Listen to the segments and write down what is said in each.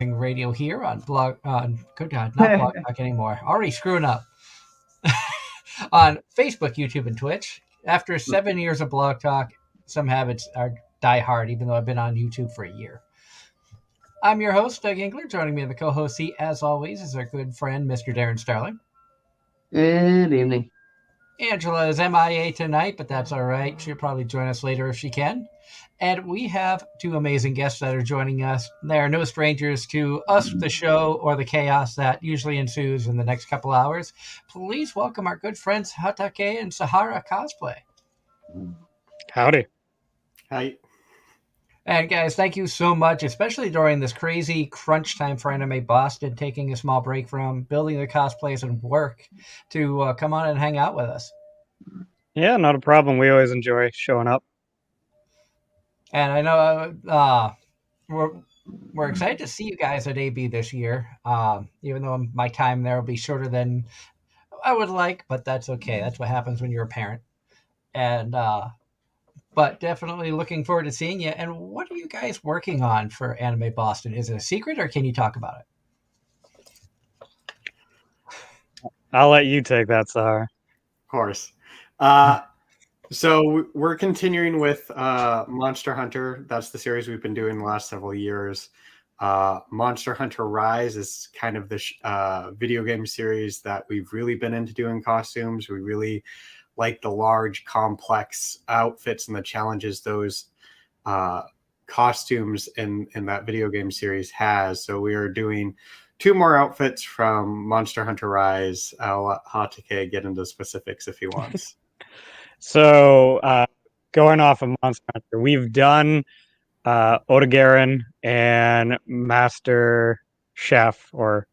Radio here on good God, not Blog Talk anymore. Already screwing up on Facebook, YouTube, and Twitch. After 7 years of Blog Talk, some habits are die hard, even though I've been on YouTube for a year. I'm your host, Doug Engler. Joining me in the co-host seat, as always, is our good friend, Mr. Darren Starling. Good evening. Angela is MIA tonight, but that's all right. She'll probably join us later if she can. And we have two amazing guests that are joining us. They are no strangers to us, the show, or the chaos that usually ensues in the next couple hours. Please welcome our good friends Hatake and Sahara Cosplay. Howdy. Hi. And guys, thank you so much, especially during this crazy crunch time for Anime Boston, taking a small break from building the cosplays and work to come on and hang out with us. Yeah, not a problem. We always enjoy showing up. And I know we're excited to see you guys at AB this year, even though my time there will be shorter than I would like, but that's okay. That's what happens when you're a parent. And but definitely looking forward to seeing you. And what are you guys working on for Anime Boston? Is it a secret, or can you talk about it? I'll let you take that, Sahara. Of course. So we're continuing with Monster Hunter. That's the series we've been doing the last several years. Monster Hunter Rise is kind of the video game series that we've really been into doing costumes. We really like the large, complex outfits and the challenges those costumes in that video game series has. So we are doing 2 more outfits from Monster Hunter Rise. I'll let Hatake get into specifics if he wants. So, going off of Monster Hunter, we've done Otogaron and Master Chef, or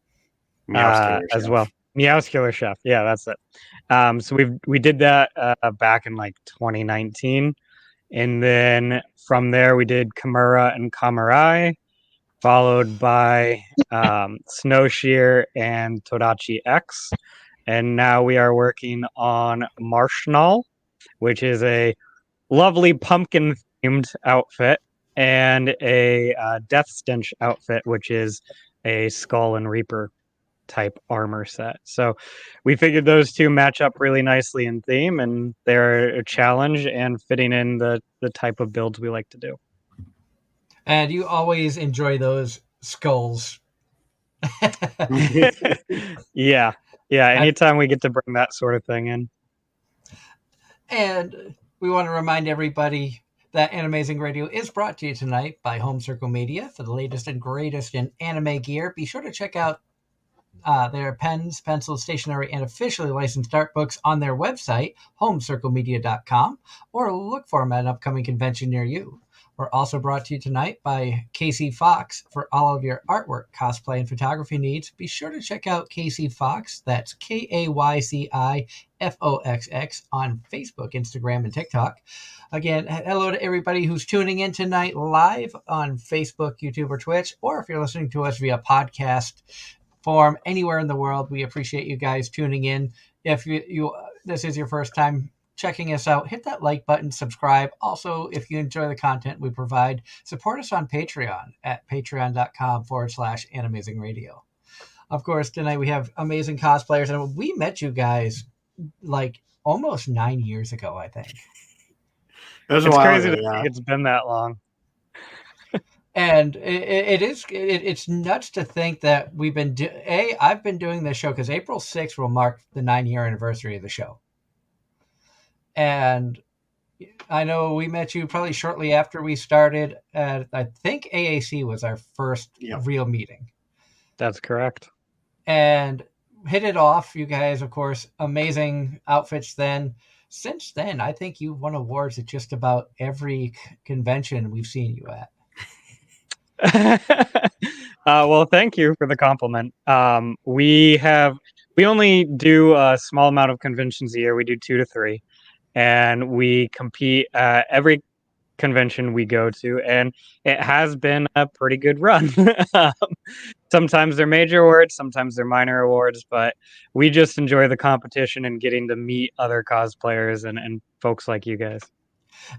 as well. Meowscular Chef. Yeah, that's it. So we did that back in like 2019. And then from there, we did Kimura and Kamurai, followed by Snowshear and Todachi X. And now we are working on Marshall, which is a lovely pumpkin-themed outfit, and a Death Stench outfit, which is a Skull and Reaper type armor set. So we figured those two match up really nicely in theme, and they're a challenge and fitting in the type of builds we like to do. And you always enjoy those skulls. Yeah. Anytime we get to bring that sort of thing in. And we want to remind everybody that Anime-Zing Radio is brought to you tonight by Home Circle Media. For the latest and greatest in anime gear, be sure to check out their pens, pencils, stationery, and officially licensed art books on their website, homecirclemedia.com, or look for them at an upcoming convention near you. We're also brought to you tonight by KC Fox for all of your artwork, cosplay, and photography needs. Be sure to check out KC Fox. That's KAYCIFOXX on Facebook, Instagram, and TikTok. Again, hello to everybody who's tuning in tonight live on Facebook, YouTube, or Twitch, or if you're listening to us via podcast form anywhere in the world. We appreciate you guys tuning in. If you this is your first time checking us out, hit that like button, subscribe. Also, if you enjoy the content we provide, support us on Patreon at patreon.com/Anime-Zing Radio. Of course, tonight we have amazing cosplayers, and we met you guys like almost 9 years ago, I think. It's crazy to think it's been that long. And it's nuts to think that we've been I've been doing this show because April 6th will mark the 9-year anniversary of the show. And I know we met you probably shortly after we started at, I think AAC was our first real meeting. That's correct. And hit it off. You guys, of course, amazing outfits then. Since then, I think you've won awards at just about every convention we've seen you at. Well, thank you for the compliment. We only do a small amount of conventions a year. We do 2 to 3, and we compete at every convention we go to, and it has been a pretty good run. Sometimes they're major awards, sometimes they're minor awards, but we just enjoy the competition and getting to meet other cosplayers and folks like you guys.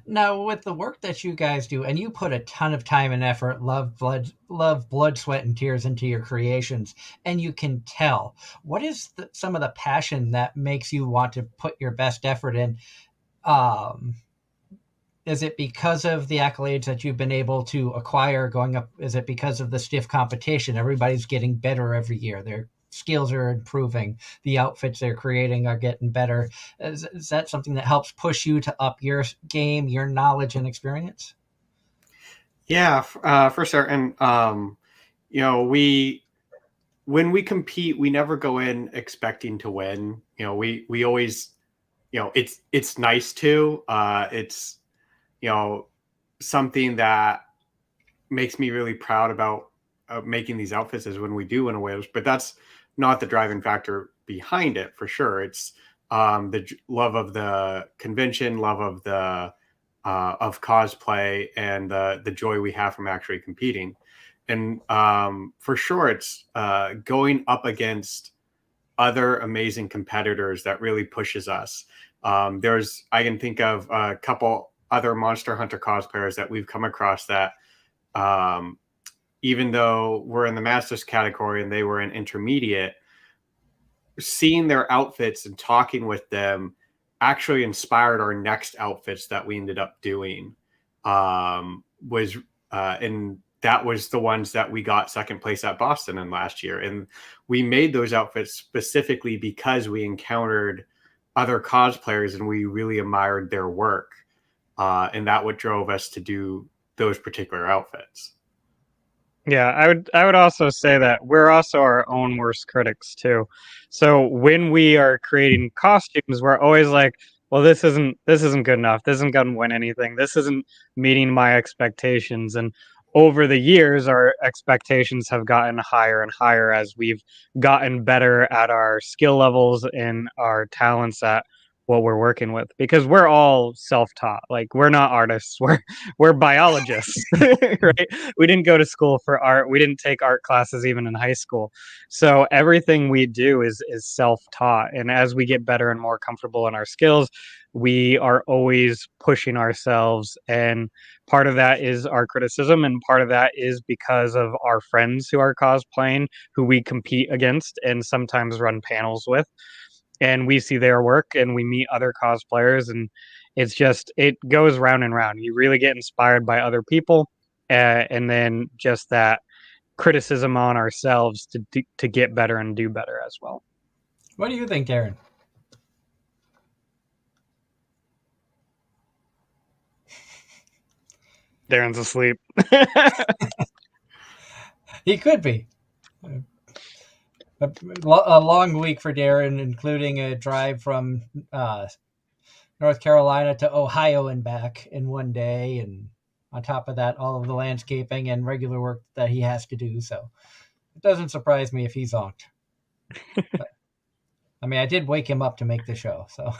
Now, with the work that you guys do, and you put a ton of time and effort, blood, sweat, and tears into your creations, and you can tell. What is some of the passion that makes you want to put your best effort in? Um, is it because of the accolades that you've been able to acquire going up? Is it because of the stiff competition? Everybody's getting better every year. Their skills are improving. The outfits they're creating are getting better. Is that something that helps push you to up your game, your knowledge and experience? Yeah, for certain. When we compete, we never go in expecting to win. We always, it's nice to. It's something that makes me really proud about making these outfits is when we do win awards, but that's not the driving factor behind it for sure. It's the love of the convention, love of the of cosplay, and the joy we have from actually competing. And for sure, it's going up against other amazing competitors that really pushes us. I can think of a couple other Monster Hunter cosplayers that we've come across that even though we're in the Masters category and they were in intermediate, seeing their outfits and talking with them actually inspired our next outfits that we ended up doing. And that was the ones that we got second place at Boston in last year. And we made those outfits specifically because we encountered other cosplayers and we really admired their work. And that what drove us to do those particular outfits. Yeah, I would also say that we're also our own worst critics too. So when we are creating costumes, we're always like, well, this isn't good enough. This isn't going to win anything. This isn't meeting my expectations. And over the years, our expectations have gotten higher and higher as we've gotten better at our skill levels and our talents at what we're working with, because we're all self-taught. Like, we're not artists, we're biologists. Right? We didn't go to school for art. We didn't take art classes even in high school. So everything we do is self-taught, and as we get better and more comfortable in our skills, we are always pushing ourselves. And part of that is our criticism, and part of that is because of our friends who are cosplaying, who we compete against and sometimes run panels with, and we see their work and we meet other cosplayers, and it goes round and round. You really get inspired by other people, and then just that criticism on ourselves to get better and do better as well. What do you think, Darren? Darren's asleep. He could be. A long week for Darren, including a drive from North Carolina to Ohio and back in one day, and on top of that, all of the landscaping and regular work that he has to do. So it doesn't surprise me if he's zonked. But, I mean, I did wake him up to make the show. So,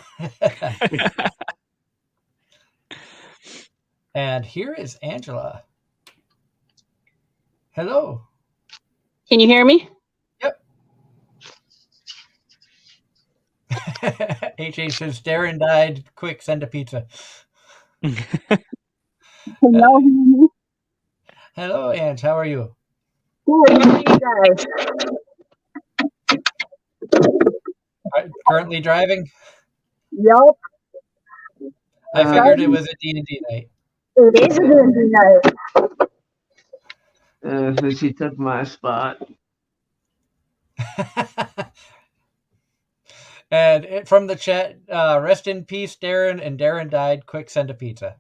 and here is Angela. Hello. Can you hear me? Yep. HH says Darren died. Quick, send a pizza. Hello, hear me? Hello, Ange. How are you? Good. How are you guys? Currently driving? Yup. I figured it was a D&D night. It is a D&D night. So she took my spot. And from the chat, rest in peace, Darren. And Darren died. Quick, send a pizza.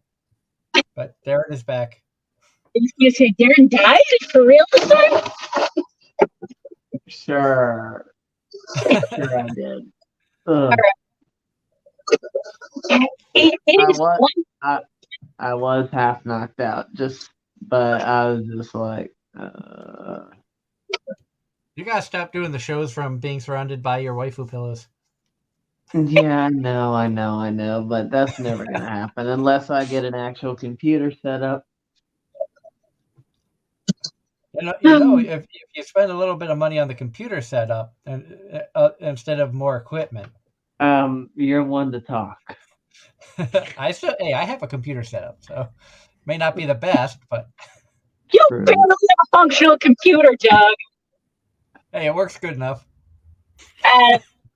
But Darren is back. You say Darren died? For real this time? Sure. Sure I did. All right. I was half knocked out, but I was just like, You gotta stop doing the shows from being surrounded by your waifu pillows. yeah, I know, but that's never gonna happen unless I get an actual computer set up. If you spend a little bit of money on the computer setup and instead of more equipment. You're one to talk. I have a computer setup, so may not be the best, but You True. barely have a functional computer, Doug. hey, it works good enough.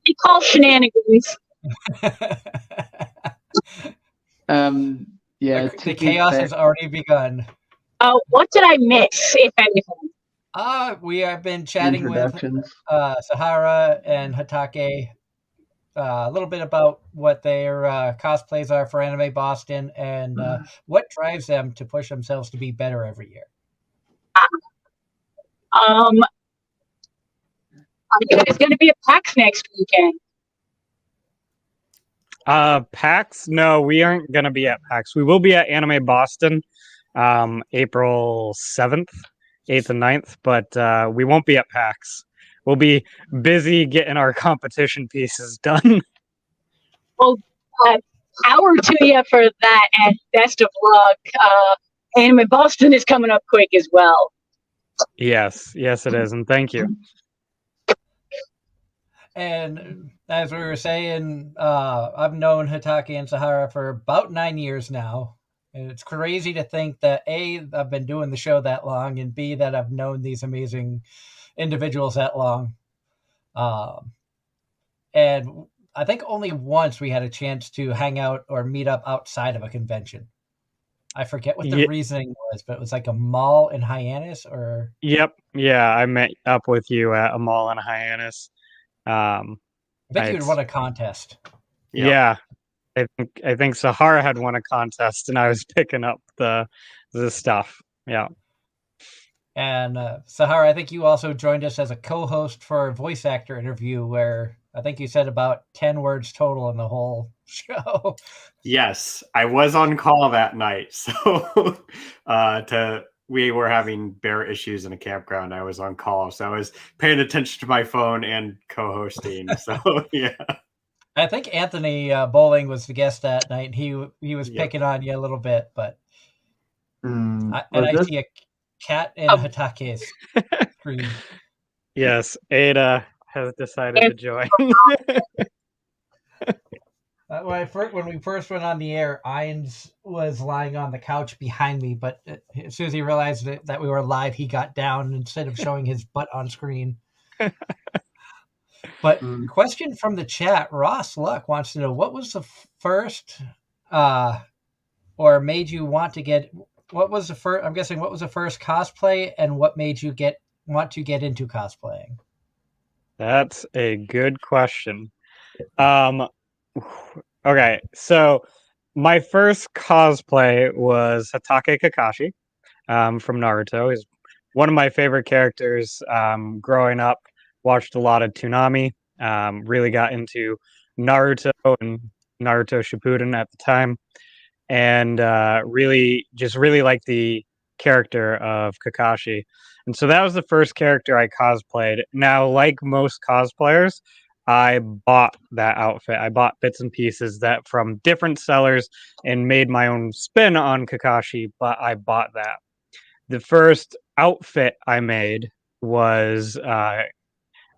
You call shenanigans. Yeah, The to be chaos fair, has already begun. What did I miss, if anything? We have been chatting with introductions. Sahara and Hatake a little bit about what their cosplays are for Anime Boston and what drives them to push themselves to be better every year. Are you guys going to be at PAX next weekend? PAX? No, we aren't going to be at PAX. We will be at Anime Boston, April 7th, 8th, and 9th, but we won't be at PAX. We'll be busy getting our competition pieces done. Well, power to you for that, and best of luck. Anime Boston is coming up quick as well. Yes, it is, and thank you. And as we were saying, I've known Hatake and Sahara for about 9 years now. And it's crazy to think that A, I've been doing the show that long, and B, that I've known these amazing individuals that long. And I think only once we had a chance to hang out or meet up outside of a convention. I forget what the reasoning was, but it was like a mall in Hyannis or... Yep, yeah, I met up with you at a mall in Hyannis. I think you had won a contest. Yeah, I think Sahara had won a contest, and I was picking up the stuff. Yeah. And Sahara, I think you also joined us as a co-host for a voice actor interview where I think you said about 10 words total in the whole show. Yes, I was on call that night. So we were having bear issues in a campground. I was on call. So I was paying attention to my phone and co-hosting. So yeah. I think Anthony Bowling was the guest that night. And he was picking on you a little bit, but I see a cat in Hatake's screen. Yes, Ada has decided to join. When we first went on the air, Ines was lying on the couch behind me, but as soon as he realized that we were live, he got down instead of showing his butt on screen. But question from the chat, Ross Luck wants to know, what was the first or made you want to get, what was the first, I'm guessing, what was the first cosplay and what made you want to get into cosplaying? That's a good question. Okay, so my first cosplay was Hatake Kakashi from Naruto. He's one of my favorite characters growing up. Watched a lot of Toonami. Really got into Naruto and Naruto Shippuden at the time, and really liked the character of Kakashi. And so that was the first character I cosplayed. Now, like most cosplayers, I bought that outfit. I bought bits and pieces that from different sellers and made my own spin on Kakashi, but I bought that. The first outfit I made was a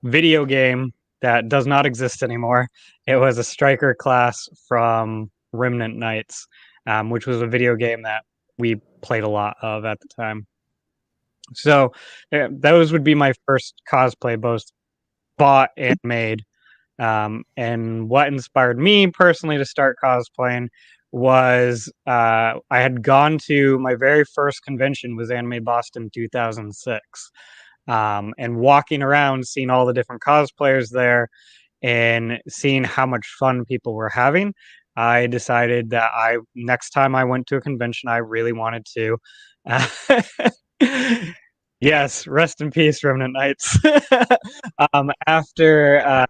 video game that does not exist anymore. It was a striker class from Remnant Knights, which was a video game that we played a lot of at the time. So those would be my first cosplay, both bought and made. And what inspired me personally to start cosplaying was I had gone to my very first convention was Anime Boston 2006. And walking around, seeing all the different cosplayers there and seeing how much fun people were having, I decided that next time I went to a convention, I really wanted to. Yes, rest in peace, Remnant Knights. After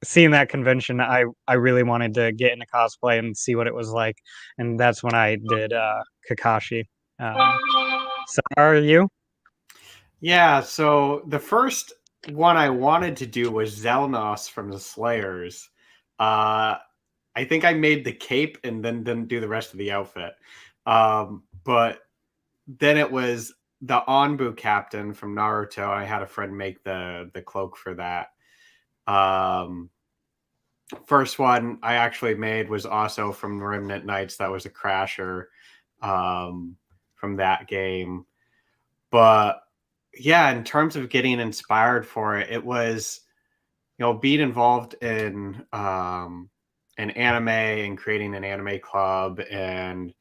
seeing that convention, I really wanted to get into cosplay and see what it was like, and that's when I did Kakashi. So are you? Yeah, so the first one I wanted to do was Xelnos from the Slayers. I think I made the cape and then didn't do the rest of the outfit. But then it was the Anbu captain from Naruto. I had a friend make the cloak for that. first one I actually made was also from Remnant Knights. That was a crasher from that game. But yeah, in terms of getting inspired for it, it was, being involved in an anime and creating an anime club and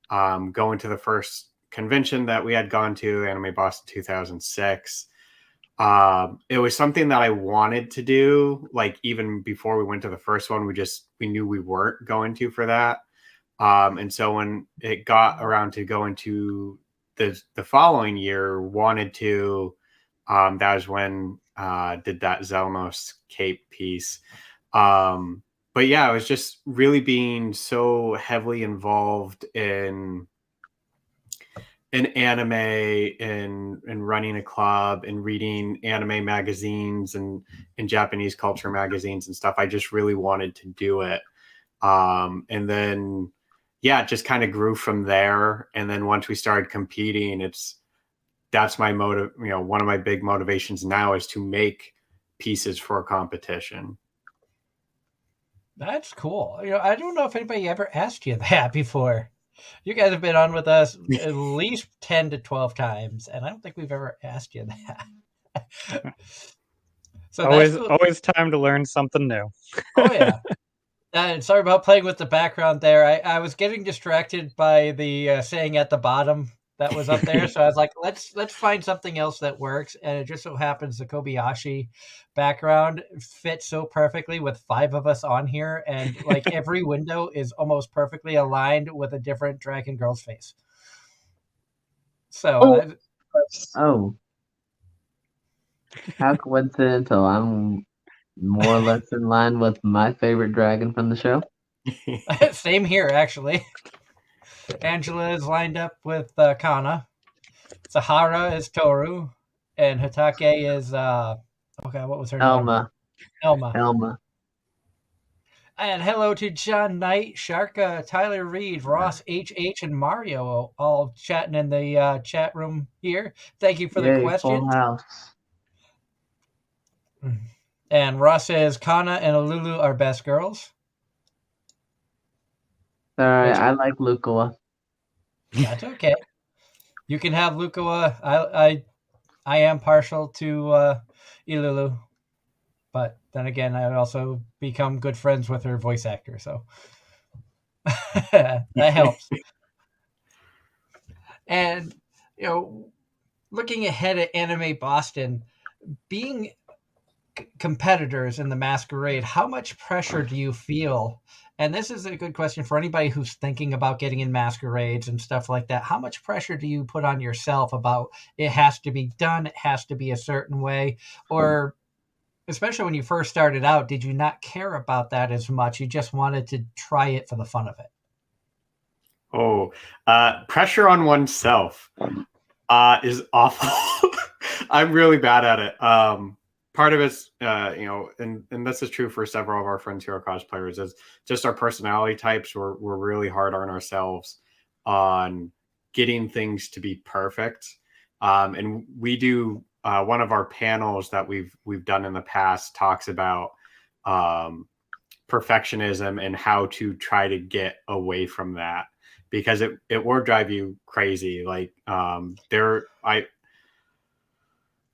going to the first convention that we had gone to, Anime Boston 2006. It was something that I wanted to do, like even before we went to the first one. We knew we weren't going to for that. And so when it got around to going to the following year, wanted to, that was when did that Zelnos Cape piece. But yeah, I was just really being so heavily involved in anime and running a club and reading anime magazines and Japanese culture magazines and stuff. I just really wanted to do it. And then, yeah, it just kind of grew from there. And then once we started competing, that's my motive. One of my big motivations now is to make pieces for a competition. That's cool. I don't know if anybody ever asked you that before. You guys have been on with us at least 10 to 12 times, and I don't think we've ever asked you that. So always time to learn something new. Oh, yeah. Sorry about playing with the background there. I was getting distracted by the saying at the bottom that was up there. So I was like, let's find something else that works. And it just so happens the Kobayashi background fits so perfectly with 5 of us on here. And like every window is almost perfectly aligned with a different dragon girl's face. So, How coincidental. I'm more or less in line with my favorite dragon from the show. Same here, actually. Angela is lined up with Kana. Sahara is Toru. And Hatake is, what was her name? Elma. And hello to John Knight, Sharka, Tyler Reed, Ross, HH, and Mario, all chatting in the chat room here. Thank you for the questions. Full house. And Ross says Kana and Alulu are best girls. Sorry, I like Lukoa. That's okay. You can have Lukoa. I am partial to Ilulu. But then again, I also become good friends with her voice actor, so that helps. And, looking ahead at Anime Boston, being competitors in the masquerade, how much pressure do you feel? And this is a good question for anybody who's thinking about getting in masquerades and stuff like that. How much pressure do you put on yourself about it has to be done, it has to be a certain way? Or especially when you first started out, did you not care about that as much? You just wanted to try it for the fun of it? Pressure on oneself is awful. I'm really bad at it. Part of it's, and this is true for several of our friends who are cosplayers, is just our personality types. We're really hard on ourselves on getting things to be perfect. And we do, one of our panels that we've done in the past talks about perfectionism and how to try to get away from that, because it will drive you crazy. Like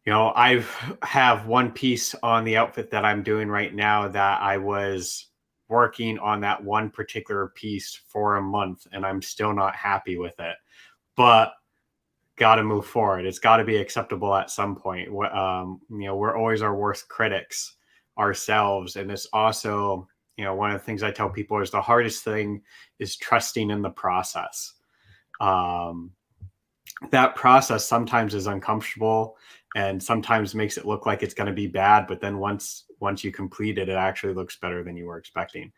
I have one piece on the outfit that I'm doing right now that I was working on that one particular piece for a month, and I'm still not happy with it. But got to move forward. It's got to be acceptable at some point. We're always our worst critics ourselves, and it's also, one of the things I tell people is the hardest thing is trusting in the process. That process sometimes is uncomfortable and sometimes makes it look like it's going to be bad, but then once you complete it, it actually looks better than you were expecting.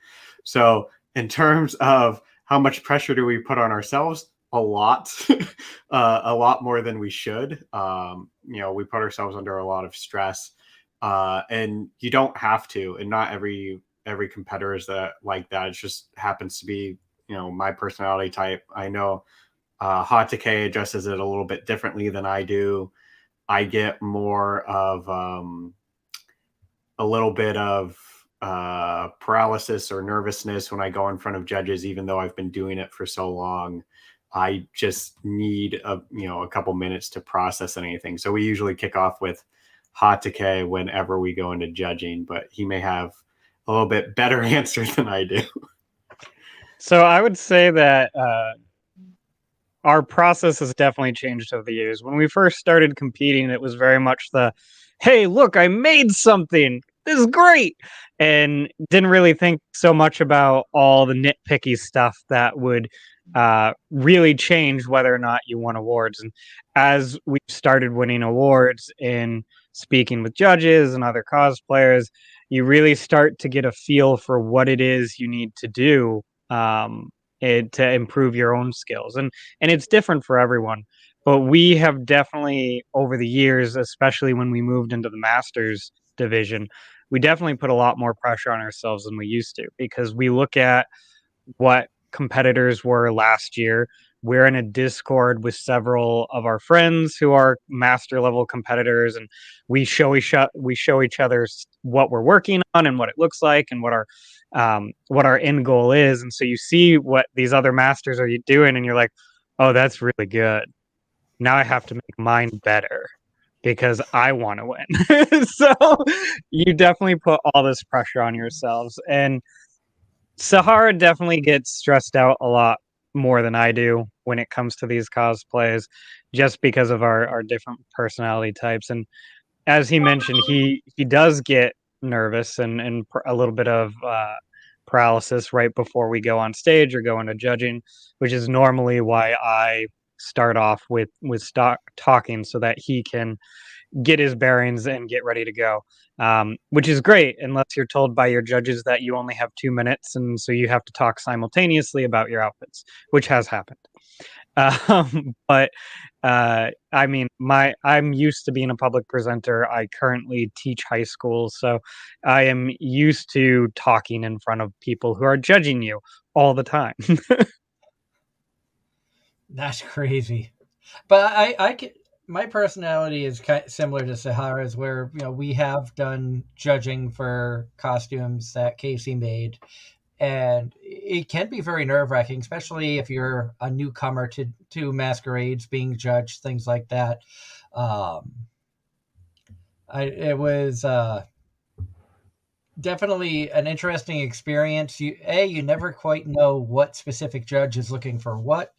So in terms of how much pressure do we put on ourselves? A lot, a lot more than we should. We put ourselves under a lot of stress, and you don't have to, and not every competitor is like that. It just happens to be, my personality type. I know Hatake addresses it a little bit differently than I do. I get more of a little bit of paralysis or nervousness when I go in front of judges, even though I've been doing it for so long. I just need a couple minutes to process anything. So we usually kick off with Hatake whenever we go into judging, but he may have a little bit better answer than I do. So I would say that our process has definitely changed over the years. When we first started competing, it was very much the, hey, look, I made something. This is great. And didn't really think so much about all the nitpicky stuff that would really change whether or not you won awards. And as we started winning awards and speaking with judges and other cosplayers, you really start to get a feel for what it is you need to do to improve your own skills. And it's different for everyone. But we have definitely, over the years, especially when we moved into the Masters division, we definitely put a lot more pressure on ourselves than we used to, because we look at what competitors were last year. We're in a Discord with several of our friends who are master level competitors, and we show each other what we're working on and what it looks like and what our end goal is. And so you see what these other masters are doing, and you're like, oh, that's really good. Now I have to make mine better because I want to win. So you definitely put all this pressure on yourselves. And Sahara definitely gets stressed out a lot more than I do when it comes to these cosplays, just because of our different personality types. And as he mentioned, he does get nervous and a little bit of paralysis right before we go on stage or go into judging, which is normally why I start off with talking so that he can get his bearings and get ready to go, which is great unless you're told by your judges that you only have 2 minutes, and so you have to talk simultaneously about your outfits, which has happened. But I mean, I'm used to being a public presenter. I currently teach high school, so I am used to talking in front of people who are judging you all the time. That's crazy. But I can, my personality is kind of similar to Sahara's, where we have done judging for costumes that Casey made, and it can be very nerve wracking, especially if you're a newcomer to masquerades, being judged, things like that. It was definitely an interesting experience. You never quite know what specific judge is looking for what.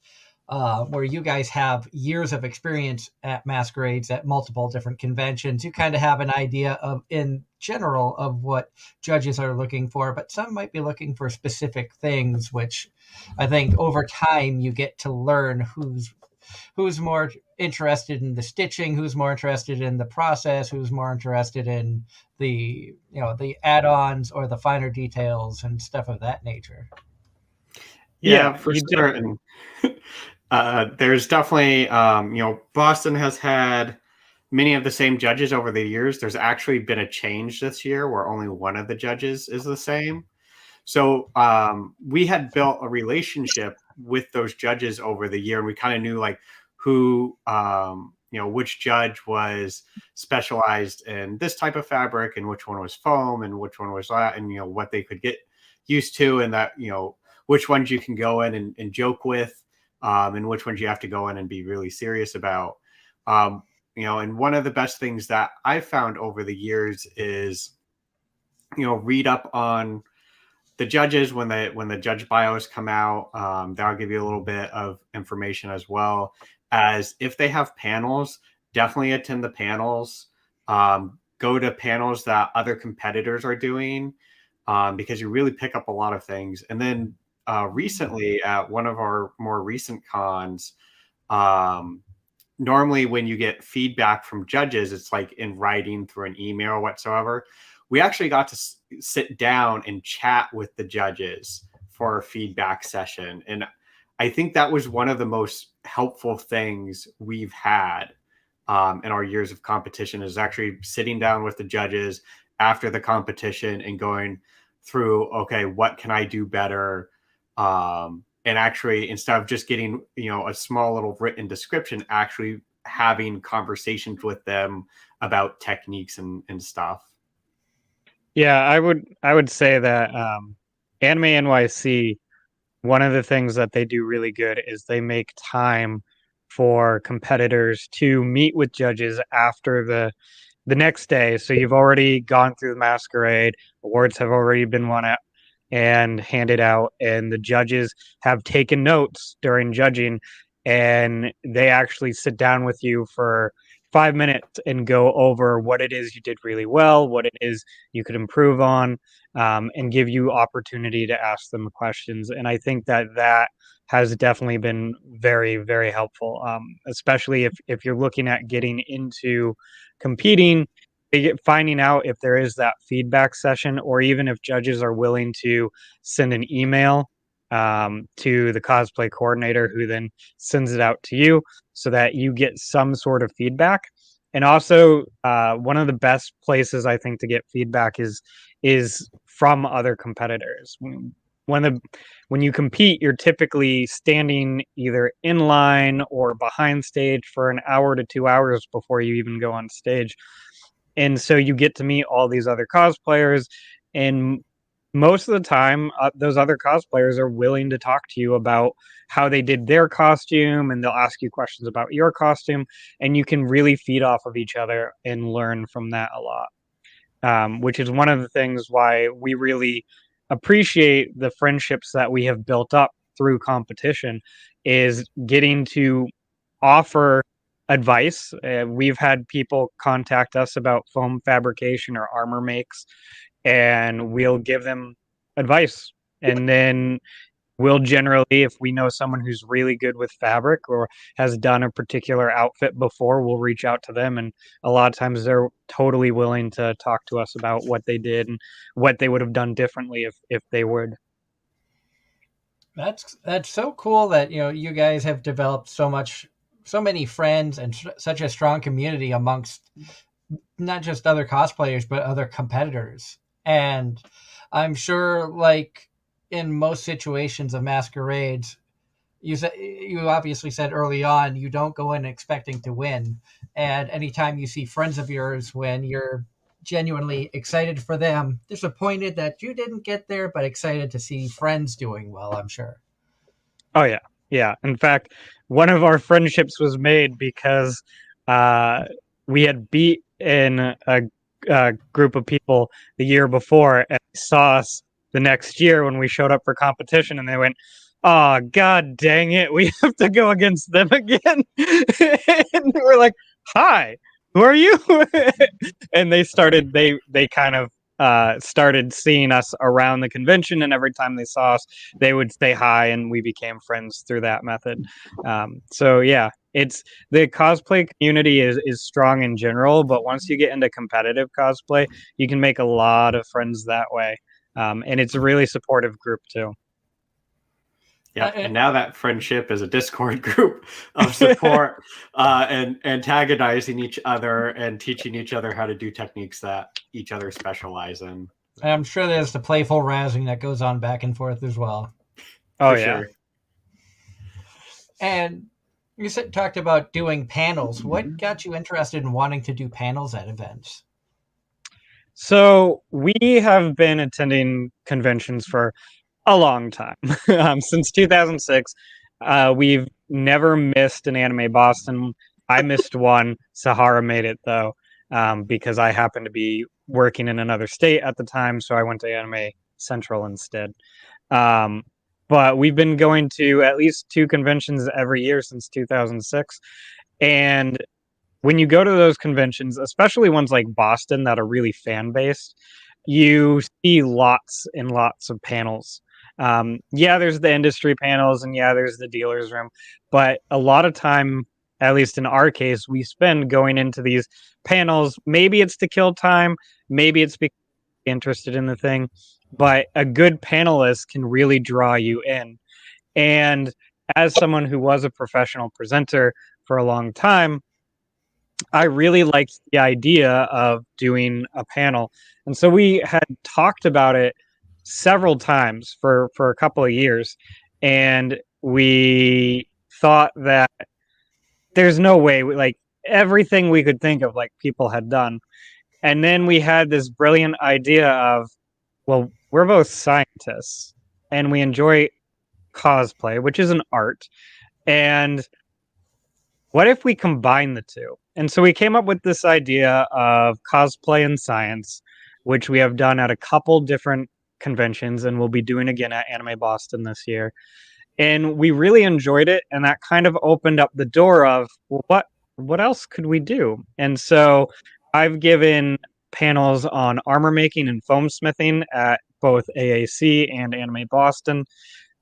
Where you guys have years of experience at masquerades at multiple different conventions, you kind of have an idea of, in general, of what judges are looking for, but some might be looking for specific things, which I think over time you get to learn who's more interested in the stitching, who's more interested in the process, who's more interested in the the add-ons or the finer details and stuff of that nature. Yeah, for certain. There's definitely, Boston has had many of the same judges over the years. There's actually been a change this year where only one of the judges is the same. So we had built a relationship with those judges over the year, and we kind of knew like who, which judge was specialized in this type of fabric and which one was foam and which one was that, and, what they could get used to, and that, which ones you can go in and joke with. And which ones you have to go in and be really serious about. And one of the best things that I've found over the years is, read up on the judges when the judge bios come out. That'll give you a little bit of information, as well as if they have panels, definitely attend the panels. Go to panels that other competitors are doing, because you really pick up a lot of things. And then recently at one of our more recent cons, normally when you get feedback from judges, it's like in writing through an email or whatsoever. We actually got to sit down and chat with the judges for a feedback session. And I think that was one of the most helpful things we've had in our years of competition, is actually sitting down with the judges after the competition and going through, okay, what can I do better? And actually, instead of just getting, a small little written description, actually having conversations with them about techniques and stuff. Yeah, I would say that Anime NYC, one of the things that they do really good is they make time for competitors to meet with judges after the next day. So you've already gone through the masquerade, awards have already been won out and handed out, and the judges have taken notes during judging, and they actually sit down with you for 5 minutes and go over what it is you did really well, what it is you could improve on, and give you opportunity to ask them questions. And I think that that has definitely been very, very helpful, especially if you're looking at getting into competing, finding out if there is that feedback session, or even if judges are willing to send an email to the cosplay coordinator, who then sends it out to you so that you get some sort of feedback. And also, one of the best places I think to get feedback is from other competitors. When you compete, you're typically standing either in line or behind stage for an hour to 2 hours before you even go on stage. And so you get to meet all these other cosplayers, and most of the time those other cosplayers are willing to talk to you about how they did their costume, and they'll ask you questions about your costume, and you can really feed off of each other and learn from that a lot, which is one of the things why we really appreciate the friendships that we have built up through competition, is getting to offer advice. We've had people contact us about foam fabrication or armor makes, and we'll give them advice. And then we'll generally, if we know someone who's really good with fabric or has done a particular outfit before, we'll reach out to them. And a lot of times they're totally willing to talk to us about what they did and what they would have done differently if they would. That's so cool that you guys have developed so many friends and such a strong community amongst not just other cosplayers but other competitors. And I'm sure, like in most situations of masquerades, you obviously said early on you don't go in expecting to win, and anytime you see friends of yours win, you're genuinely excited for them, disappointed that you didn't get there, but excited to see friends doing well, I'm sure. Oh yeah, yeah. In fact, one of our friendships was made because we had beat in a group of people the year before, and they saw us the next year when we showed up for competition, and they went, "Oh, god dang it, we have to go against them again." And we're like, "Hi, who are you?" And they kind of started seeing us around the convention, and every time they saw us, they would say hi, and we became friends through that method. So yeah, it's the cosplay community is strong in general, but once you get into competitive cosplay, you can make a lot of friends that way, and it's a really supportive group too. Yeah, and now that friendship is a Discord group of support and antagonizing each other and teaching each other how to do techniques that each other specialize in. And I'm sure there's the playful razzing that goes on back and forth as well. Oh, For yeah. sure. And you talked about doing panels. What got you interested in wanting to do panels at events? So we have been attending conventions for a long time. Since 2006, we've never missed an Anime Boston. I missed one. Sahara made it, though, because I happened to be working in another state at the time, so I went to Anime Central instead. But we've been going to at least 2 conventions every year since 2006. And when you go to those conventions, especially ones like Boston that are really fan-based, you see lots and lots of panels. Yeah, there's the industry panels, and yeah, there's the dealer's room. But a lot of time, at least in our case, we spend going into these panels. Maybe it's to kill time, maybe it's because you're interested in the thing, but a good panelist can really draw you in. And as someone who was a professional presenter for a long time, I really liked the idea of doing a panel. And so we had talked about it several times for a couple of years. And we thought that there's no way, like everything we could think of, like people had done. And then we had this brilliant idea of, well, we're both scientists and we enjoy cosplay, which is an art. And what if we combine the two? And so we came up with this idea of cosplay and science, which we have done at a couple different conventions and we'll be doing again at Anime Boston this year. And we really enjoyed it, and that kind of opened up the door of, well, what else could we do? And so I've given panels on armor making and foam smithing at both AAC and Anime Boston.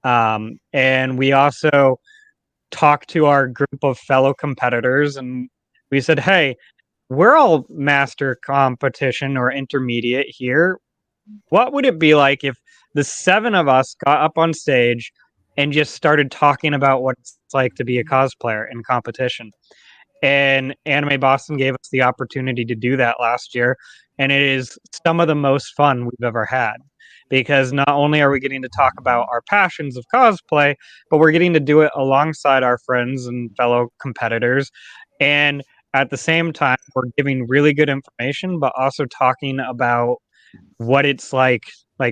And we also talked to our group of fellow competitors and we said, hey, we're all master competition or intermediate here. What would it be like if the 7 of us got up on stage and just started talking about what it's like to be a cosplayer in competition? And Anime Boston gave us the opportunity to do that last year. And it is some of the most fun we've ever had, because not only are we getting to talk about our passions of cosplay, but we're getting to do it alongside our friends and fellow competitors. And at the same time, we're giving really good information, but also talking about what it's like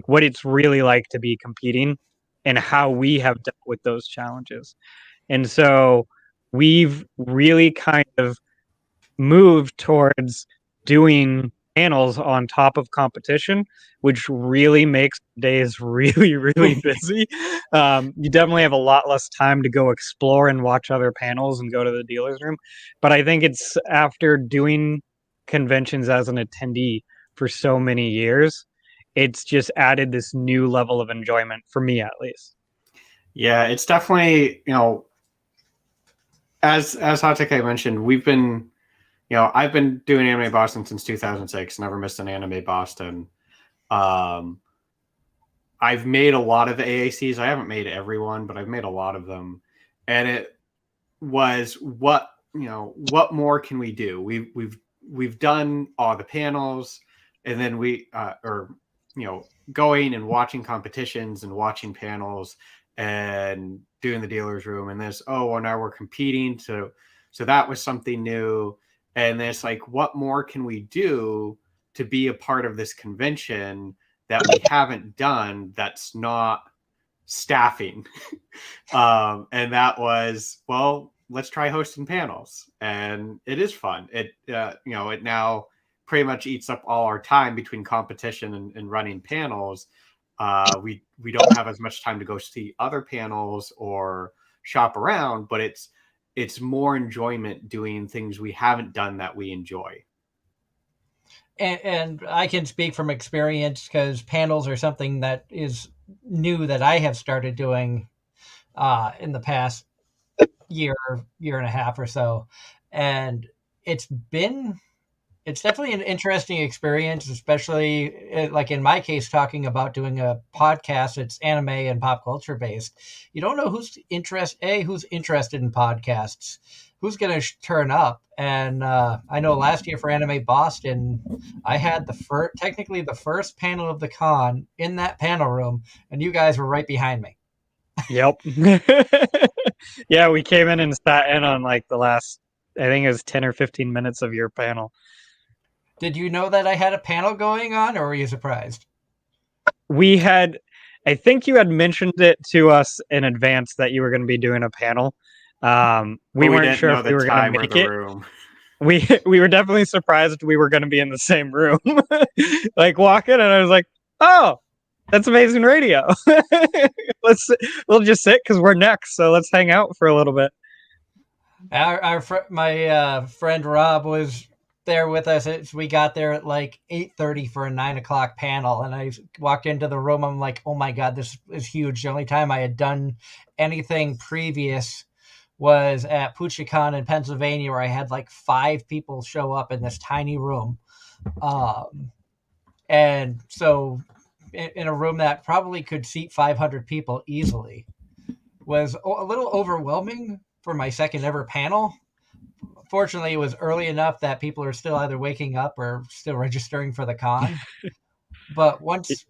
what it's really like to be competing and how we have dealt with those challenges. And so we've really kind of moved towards doing panels on top of competition, which really makes days really, really busy. You definitely have a lot less time to go explore and watch other panels and go to the dealer's room. But I think it's after doing conventions as an attendee for so many years, it's just added this new level of enjoyment for me, at least. Yeah, it's definitely, as Hatake mentioned, we've been, I've been doing Anime Boston since 2006, never missed an Anime Boston. I've made a lot of the AACs. I haven't made everyone, but I've made a lot of them. And it was what more can we do? We've done all the panels, and then going and watching competitions and watching panels and doing the dealer's room, and well, now we're competing. So that was something new. And it's like, what more can we do to be a part of this convention that we haven't done that's not staffing? And that was, well, let's try hosting panels. And it is fun. It now pretty much eats up all our time between competition and running panels. We don't have as much time to go see other panels or shop around, but it's more enjoyment doing things we haven't done that we enjoy. And I can speak from experience, because panels are something that is new that I have started doing in the past year and a half or so. And it's definitely an interesting experience, especially like in my case, talking about doing a podcast. It's anime and pop culture based. You don't know who's interested in podcasts, who's going to turn up. And I know last year for Anime Boston, I had technically the first panel of the con in that panel room, and you guys were right behind me. Yep. Yeah, we came in and sat in on like the last, I think it was 10 or 15 minutes of your panel. Did you know that I had a panel going on, or were you surprised? I think you had mentioned it to us in advance that you were going to be doing a panel. We weren't sure if we were going to make it. Room. We were definitely surprised we were going to be in the same room. Like walk in and I was like, oh, that's amazing radio. We'll just sit because we're next. So let's hang out for a little bit. My friend Rob was there with us. We got there at like 8:30 for a 9 o'clock panel, and I walked into the room. I'm like, oh my god, this is huge. The only time I had done anything previous was at PucciCon in Pennsylvania, where I had like 5 people show up in this tiny room, and so in a room that probably could seat 500 people easily was a little overwhelming for my second ever panel. Fortunately, it was early enough that people are still either waking up or still registering for the con. But once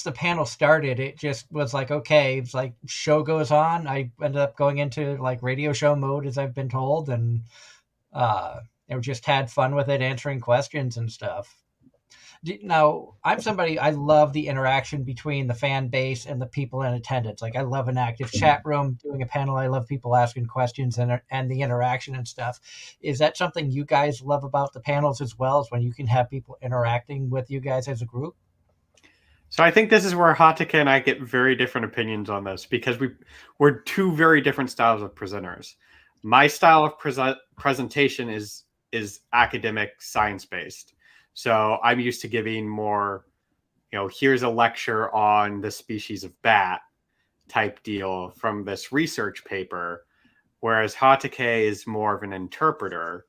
the panel started, it just was like, okay, it's like show goes on. I ended up going into like radio show mode, as I've been told. And just had fun with it, answering questions and stuff. Now, I'm somebody, I love the interaction between the fan base and the people in attendance. Like, I love an active chat room, doing a panel. I love people asking questions and the interaction and stuff. Is that something you guys love about the panels as well, is when you can have people interacting with you guys as a group? So I think this is where Hatake and I get very different opinions on this, because we're two very different styles of presenters. My style of presentation is academic, science-based. So I'm used to giving more, here's a lecture on the species of bat type deal from this research paper, whereas Hatake is more of an interpreter,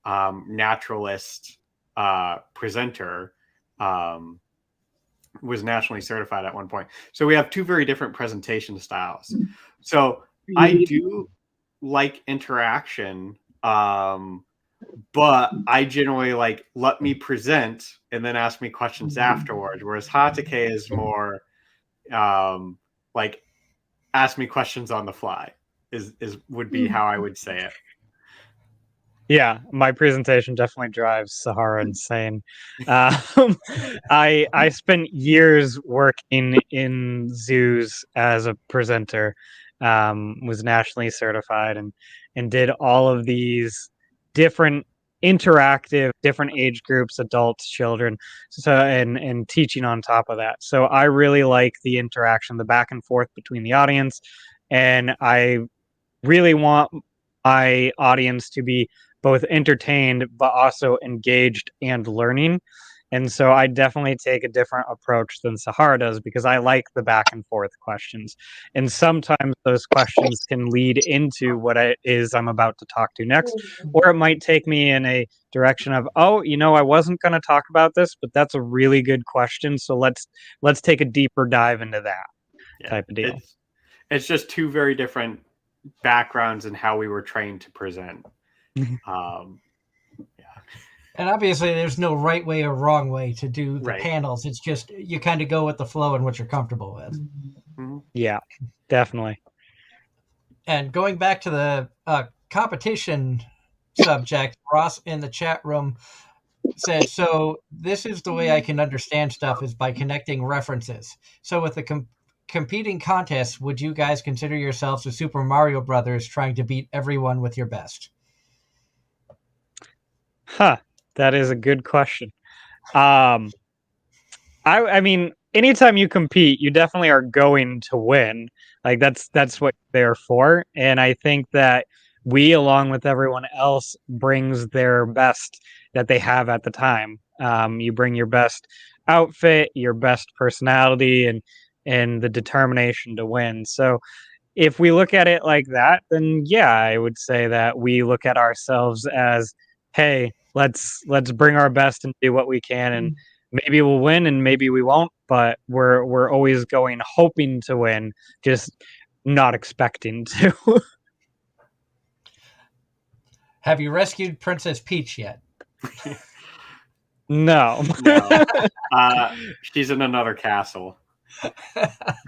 naturalist, presenter, was nationally certified at one point. So we have two very different presentation styles. So I do like interaction, but I generally like, let me present and then ask me questions afterwards. Whereas Hatake is more like, ask me questions on the fly would be how I would say it. Yeah, my presentation definitely drives Sahara insane. I spent years working in zoos as a presenter, was nationally certified, and did all of these different interactive, different age groups, adults, children, so and teaching on top of that. So I really like the interaction, the back and forth between the audience, and I really want my audience to be both entertained but also engaged and learning. And so I definitely take a different approach than Sahara does, because I like the back and forth questions. And sometimes those questions can lead into what it is I'm about to talk to next, or it might take me in a direction of, oh, I wasn't going to talk about this, but that's a really good question. So let's take a deeper dive into that type of deal. It's just two very different backgrounds in how we were trained to present. And obviously there's no right way or wrong way to do the panels. It's just you kind of go with the flow and what you're comfortable with. Mm-hmm. Yeah, definitely. And going back to the competition subject, Ross in the chat room said, so this is the way I can understand stuff, is by connecting references. So with the competing contests, would you guys consider yourselves a Super Mario Brothers trying to beat everyone with your best? Huh. That is a good question. I mean, anytime you compete, you definitely are going to win. Like that's what they're for. And I think that we, along with everyone else, brings their best that they have at the time. You bring your best outfit, your best personality, and the determination to win. So if we look at it like that, then yeah, I would say that we look at ourselves as, hey, let's bring our best and do what we can, and maybe we'll win and maybe we won't, but we're always going hoping to win, just not expecting to. Have you rescued Princess Peach yet? No. She's in another castle.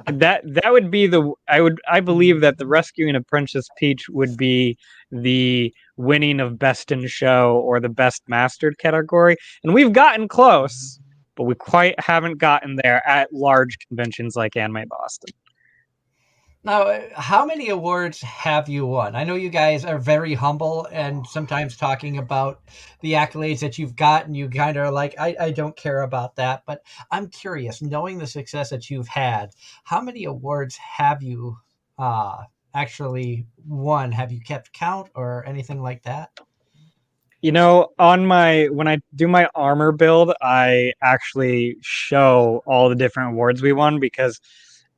that would be I believe that the rescuing of Princess Peach would be the winning of best in show or the best mastered category, and we've gotten close, but we quite haven't gotten there at large conventions like Anime Boston. Now, how many awards have you won? I know you guys are very humble, and sometimes talking about the accolades that you've gotten, you kind of are like, I don't care about that. But I'm curious, knowing the success that you've had, how many awards have you actually won? Have you kept count or anything like that? When I do my armor build, I actually show all the different awards we won, because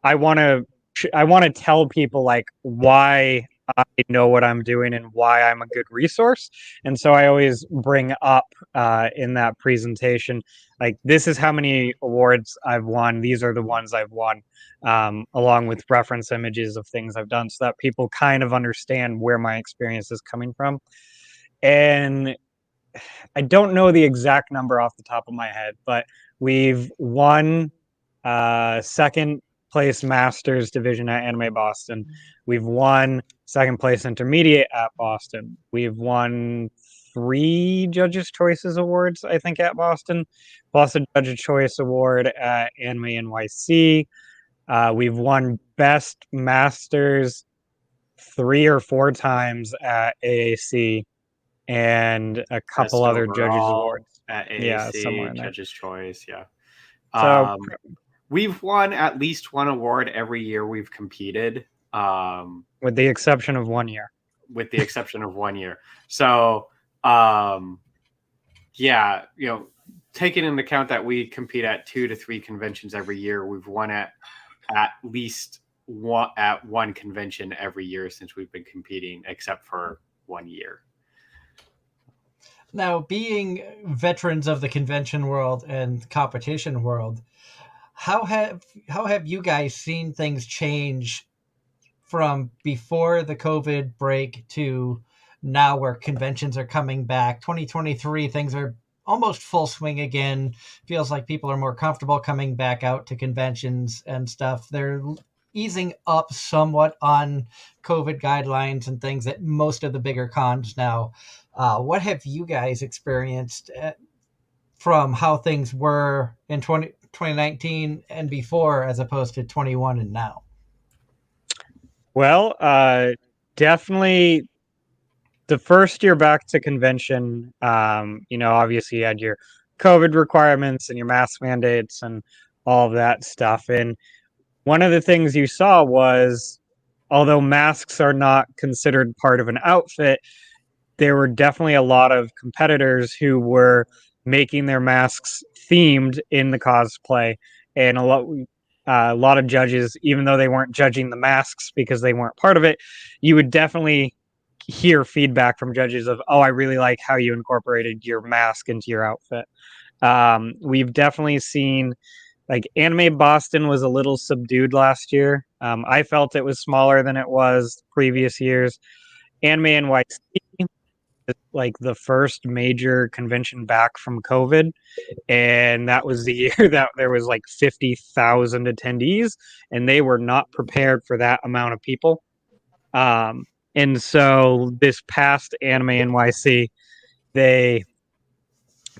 I want to tell people like why I know what I'm doing and why I'm a good resource. And so I always bring up in that presentation, like, this is how many awards I've won. These are the ones I've won, along with reference images of things I've done, so that people kind of understand where my experience is coming from. And I don't know the exact number off the top of my head, but we've won second place Masters division at Anime Boston. We've won second place intermediate at Boston. We've won 3 Judges' Choices awards, I think, at Boston, plus a Judges' Choice Award at Anime NYC. We've won Best Masters 3 or 4 times at AAC, and a couple Best other Judges' overall Awards. at Yeah, somewhere AAC, in there. Judges' Choice. Yeah. So We've won at least one award every year we've competed. with the exception of 1 year. With the exception of 1 year. So, yeah, taking into account that we compete at 2 to 3 conventions every year, we've won at least one convention every year since we've been competing, except for 1 year. Now, being veterans of the convention world and competition world, how have you guys seen things change from before the COVID break to now, where conventions are coming back? 2023, things are almost full swing again. Feels like people are more comfortable coming back out to conventions and stuff. They're easing up somewhat on COVID guidelines and things at most of the bigger cons now. What have you guys experienced from how things were in 2019 and before, as opposed to 21 and now? Well, definitely the first year back to convention, obviously you had your COVID requirements and your mask mandates and all of that stuff. And one of the things you saw was, although masks are not considered part of an outfit, there were definitely a lot of competitors who were making their masks themed in the cosplay, and a lot of judges, even though they weren't judging the masks because they weren't part of it, you would definitely hear feedback from judges of, "Oh, I really like how you incorporated your mask into your outfit." We've definitely seen, like, Anime Boston was a little subdued last year. I felt it was smaller than it was previous years. Anime NYC, like the first major convention back from COVID, and that was the year that there was like 50,000 attendees, and they were not prepared for that amount of people. And so this past Anime NYC, they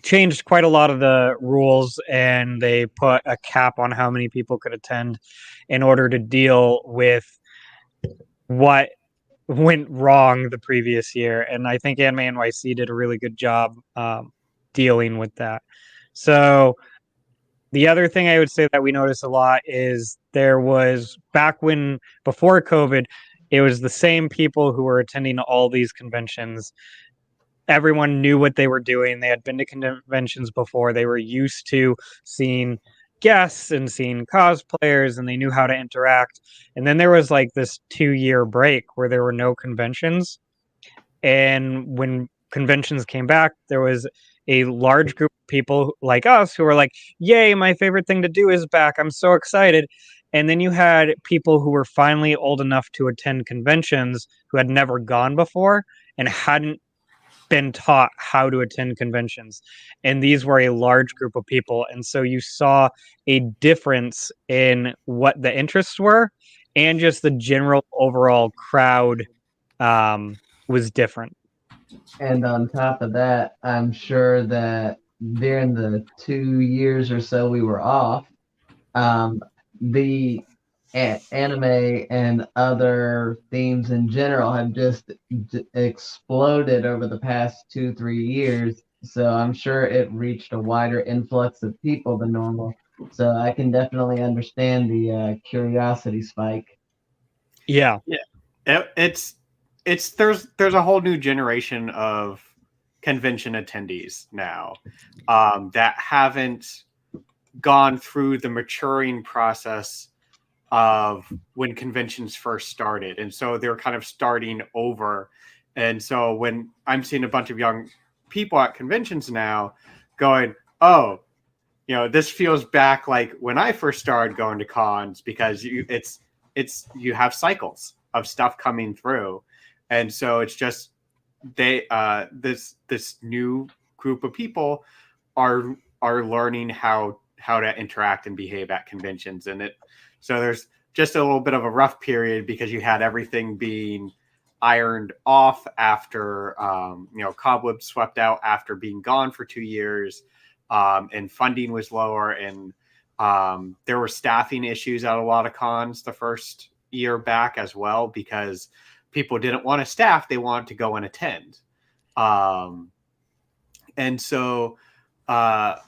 changed quite a lot of the rules, and they put a cap on how many people could attend in order to deal with what went wrong the previous year. And I think Anime NYC did a really good job dealing with that. So the other thing I would say that we noticed a lot is there was, back when, before COVID, it was the same people who were attending all these conventions. Everyone knew what they were doing. They had been to conventions before. They were used to seeing guests and seeing cosplayers, and they knew how to interact. And then there was like this 2-year break where there were no conventions. And when conventions came back, there was a large group of people like us who were like, "Yay, my favorite thing to do is back. I'm so excited." And then you had people who were finally old enough to attend conventions who had never gone before and hadn't been taught how to attend conventions. And these were a large group of people. And so you saw a difference in what the interests were, and just the general overall crowd was different. And on top of that, I'm sure that during the 2 years or so we were off, the anime and other themes in general have just exploded over the past 2-3 years. So I'm sure it reached a wider influx of people than normal. So I can definitely understand the curiosity spike. Yeah. It's there's a whole new generation of convention attendees now that haven't gone through the maturing process of when conventions first started, and so they're kind of starting over. And so when I'm seeing a bunch of young people at conventions now going, "Oh, this feels back like when I first started going to cons," because you have cycles of stuff coming through. And so it's just this new group of people are learning how to interact and behave at conventions. And so there's just a little bit of a rough period because you had everything being ironed off after cobwebs swept out after being gone for 2 years, and funding was lower, and there were staffing issues at a lot of cons the first year back as well, because people didn't want to staff, they wanted to go and attend. And so it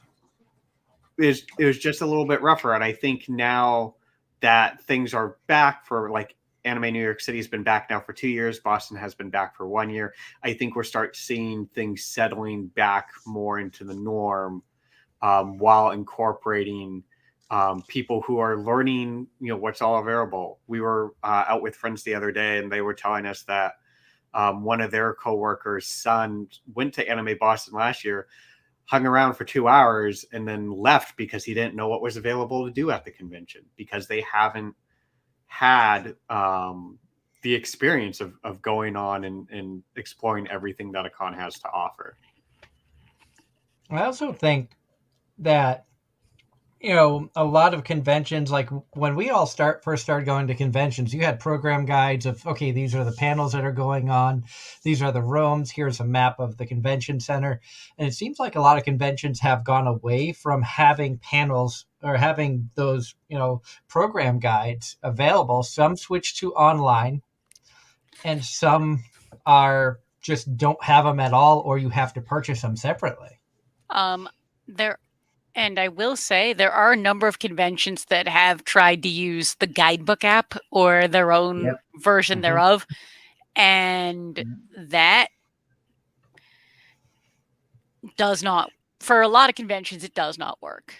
was just a little bit rougher. And I think now that things are back for, like, Anime New York City has been back now for 2 years. Boston has been back for 1 year. I think we're start seeing things settling back more into the norm, while incorporating people who are learning, what's all available. We were out with friends the other day, and they were telling us that one of their coworkers' son went to Anime Boston last year, hung around for 2 hours, and then left because he didn't know what was available to do at the convention, because they haven't had the experience of going on and exploring everything that a con has to offer. I also think that, a lot of conventions, like when we all first started going to conventions, you had program guides of, okay, these are the panels that are going on, these are the rooms, here's a map of the convention center. And it seems like a lot of conventions have gone away from having panels or having those, program guides available. Some switch to online, and some are just don't have them at all, or you have to purchase them separately. And I will say there are a number of conventions that have tried to use the guidebook app or their own version thereof. And that does not, for a lot of conventions, it does not work.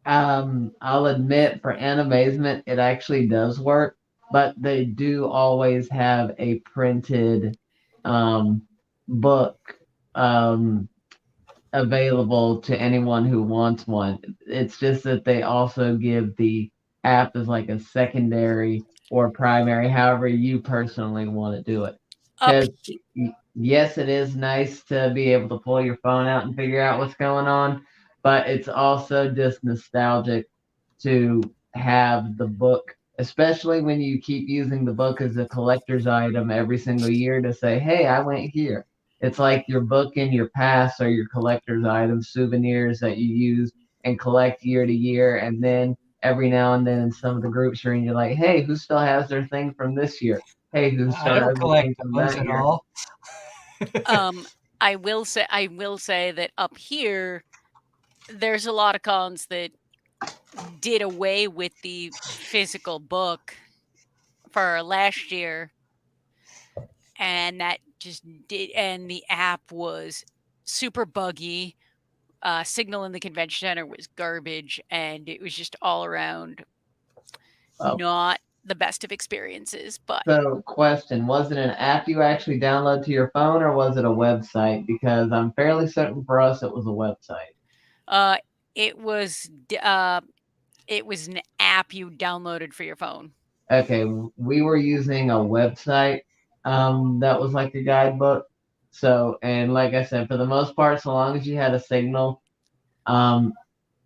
I'll admit, for Anime-Zing, it actually does work, but they do always have a printed book available to anyone who wants one. It's just that they also give the app as like a secondary or primary, however you personally want to do it. Because yes, it is nice to be able to pull your phone out and figure out what's going on, but it's also just nostalgic to have the book, especially when you keep using the book as a collector's item every single year to say, hey, I went here. It's like your book and your pass are your collector's items, souvenirs that you use and collect year to year. And then every now and then in some of the groups you're in, you're like, hey, who still has their thing from this year? Hey, who still has their thing from that year? All. I will say that up here, there's a lot of cons that did away with the physical book for last year, and that just did, and the app was super buggy. Signal in the convention center was garbage, and it was just all around not the best of experiences. But so, question: was it an app you actually download to your phone, or was it a website? Because I'm fairly certain for us it was a website. It was an app you downloaded for your phone. Okay, we were using a website that was like a guidebook. So, and like I said, for the most part, so long as you had a signal, and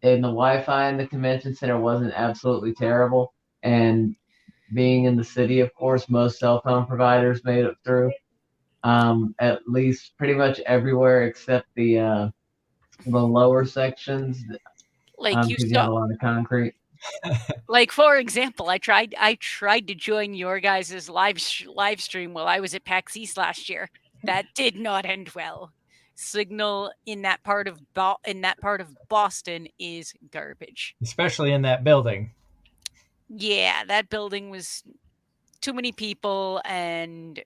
the Wi-Fi in the convention center wasn't absolutely terrible, and being in the city, of course, most cell phone providers made it through, at least pretty much everywhere except the lower sections, like you have a lot of concrete. Like, for example, I tried to join your guys' live stream while I was at PAX East last year. That did not end well. Signal in that part of Boston is garbage, especially in that building. Yeah, that building was too many people, and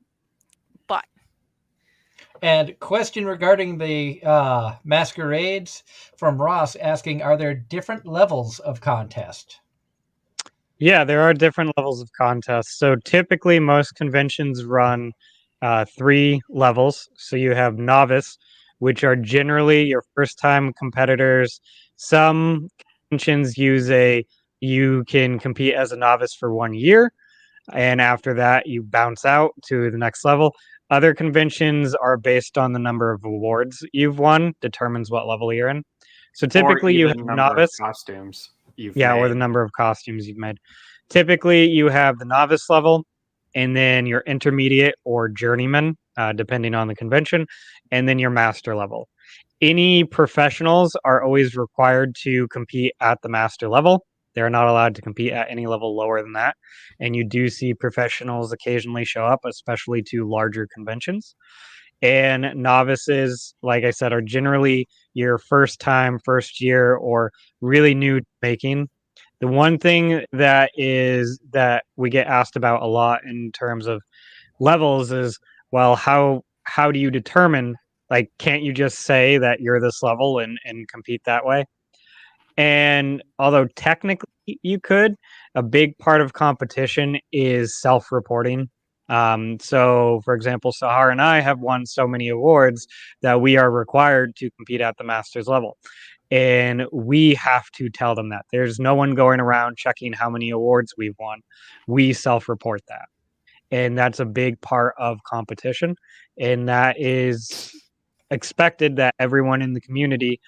question regarding the masquerades from Ross asking, are there different levels of contest? Yeah, there are different levels of contest. So typically most conventions run 3 levels. So you have novice, which are generally your first time competitors. Some conventions you can compete as a novice for 1 year, and after that you bounce out to the next level. Other conventions are based on the number of awards you've won, determines what level you're in. So typically you have novice costumes. Or the number of costumes you've made. Typically, you have the novice level, and then your intermediate or journeyman, depending on the convention, and then your master level. Any professionals are always required to compete at the master level. They're not allowed to compete at any level lower than that. And you do see professionals occasionally show up, especially to larger conventions. And novices, like I said, are generally your first time, first year, or really new making. The one thing that we get asked about a lot in terms of levels is, well, how do you determine, like, can't you just say that you're this level and compete that way? And although technically you could, a big part of competition is self-reporting. So, for example, Sahara and I have won so many awards that we are required to compete at the master's level. And we have to tell them that. There's no one going around checking how many awards we've won. We self-report that. And that's a big part of competition. And that is expected that everyone in the community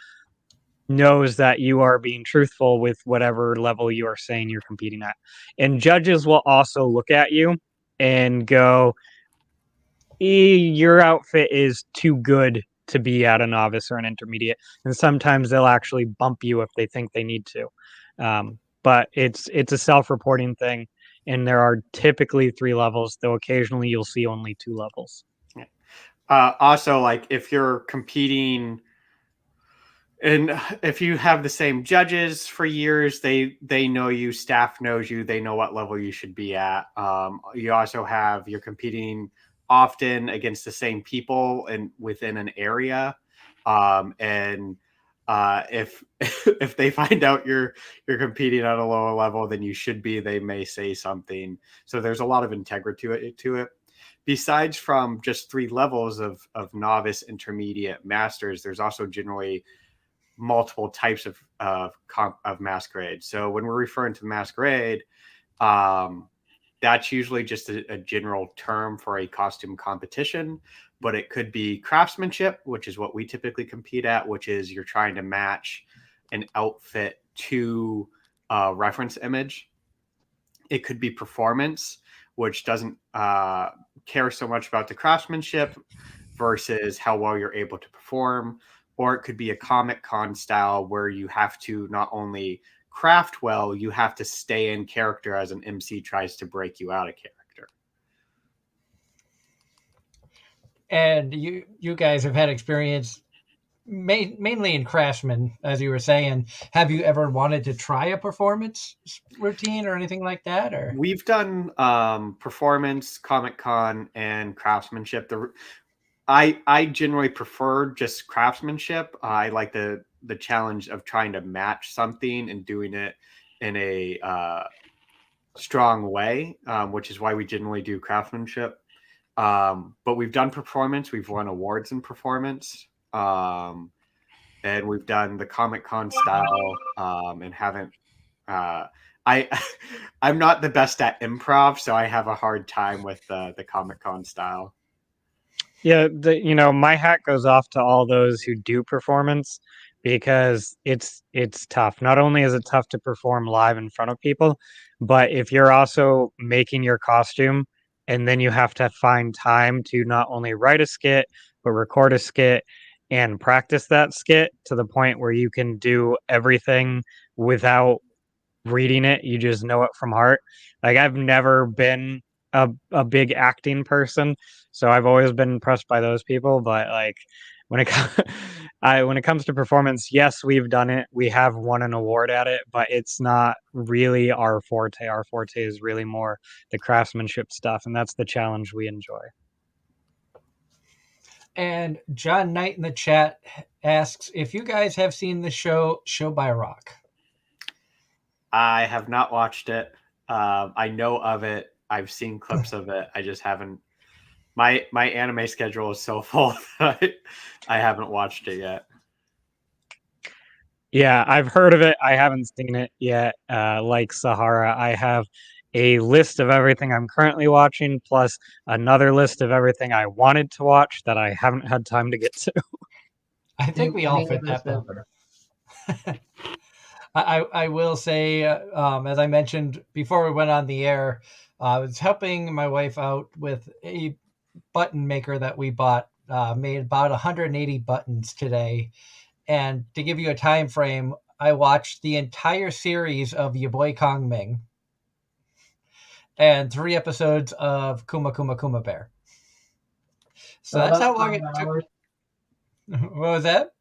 knows that you are being truthful with whatever level you are saying you're competing at. And judges will also look at you and go, your outfit is too good to be at a novice or an intermediate. And sometimes they'll actually bump you if they think they need to. But it's a self-reporting thing. And there are typically 3 levels, though occasionally you'll see only 2 levels. Also, like, if you're competing and if you have the same judges for years, they know you, staff knows you, they know what level you should be at. You also have, you're competing often against the same people and within an area. And if if they find out you're competing at a lower level than you should be, they may say something. So there's a lot of integrity to it. Besides from just 3 levels of novice, intermediate, masters, there's also generally multiple types of masquerade. So when we're referring to masquerade, that's usually just a general term for a costume competition, but it could be craftsmanship, which is what we typically compete at, which is you're trying to match an outfit to a reference image. It could be performance, which doesn't care so much about the craftsmanship versus how well you're able to perform. Or it could be a Comic-Con style where you have to not only craft well, you have to stay in character as an MC tries to break you out of character. And you guys have had experience mainly in craftsman, as you were saying. Have you ever wanted to try a performance routine or anything like that? Or we've done performance, Comic-Con, and craftsmanship. I generally prefer just craftsmanship. I like the challenge of trying to match something and doing it in a strong way, which is why we generally do craftsmanship. But we've done performance. We've won awards in performance. And we've done the Comic-Con style and haven't. I'm not the best at improv, so I have a hard time with the Comic-Con style. Yeah, my hat goes off to all those who do performance, because it's tough. Not only is it tough to perform live in front of people, but if you're also making your costume and then you have to find time to not only write a skit, but record a skit and practice that skit to the point where you can do everything without reading it, you just know it from heart. Like, I've never been a big acting person, so I've always been impressed by those people. But like, when it comes to performance, yes, we've done it. We have won an award at it, but it's not really our forte. Our forte is really more the craftsmanship stuff, and that's the challenge we enjoy. And John Knight in the chat asks if you guys have seen the show by Rock. I have not watched it. I know of it. I've seen clips of it. I just haven't. My anime schedule is so full that I haven't watched it yet. Yeah, I've heard of it. I haven't seen it yet. Like Sahara, I have a list of everything I'm currently watching, plus another list of everything I wanted to watch that I haven't had time to get to. I think we all fit that bill. I will say, as I mentioned before we went on the air, I was helping my wife out with a button maker that we bought. Made about 180 buttons today. And to give you a time frame, I watched the entire series of Your Boy Kong Ming and 3 episodes of Kuma Kuma Kuma Bear. So that's how about long 5 it took. hours. What was that?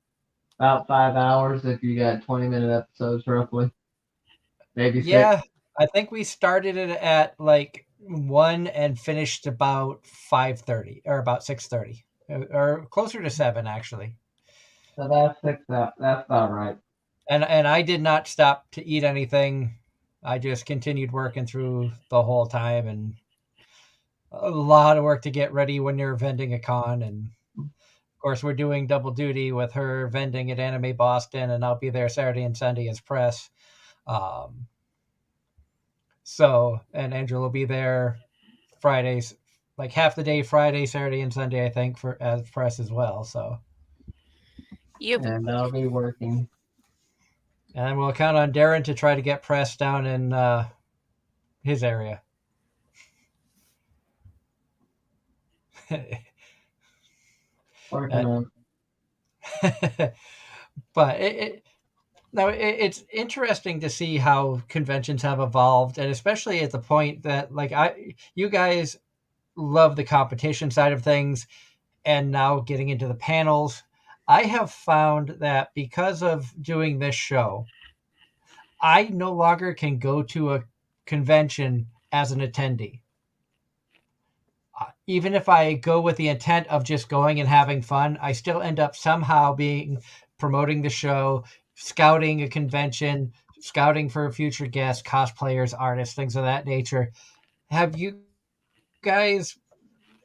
About 5 hours if you got 20-minute episodes, roughly. Maybe 6. Yeah, I think we started it at like 1 and finished about 5:30 or about 6:30 or closer to 7 actually. So that's 6 out. That's about right. And I did not stop to eat anything. I just continued working through the whole time, and a lot of work to get ready when you're vending a con. And of course, we're doing double duty with her vending at Anime Boston, and I'll be there Saturday and Sunday as press. And Angela will be there Fridays, like half the day Friday, Saturday, and Sunday, I think, for as press as well. So, Yep. And I'll be working. and we'll count on Darren to try to get press down in his area. Working on. But it's interesting to see how conventions have evolved, and especially at the point that you guys love the competition side of things, and now getting into the panels. I have found that because of doing this show, I no longer can go to a convention as an attendee. Even if I go with the intent of just going and having fun, I still end up somehow promoting the show, scouting a convention, scouting for future guests, cosplayers, artists, things of that nature. Have you guys,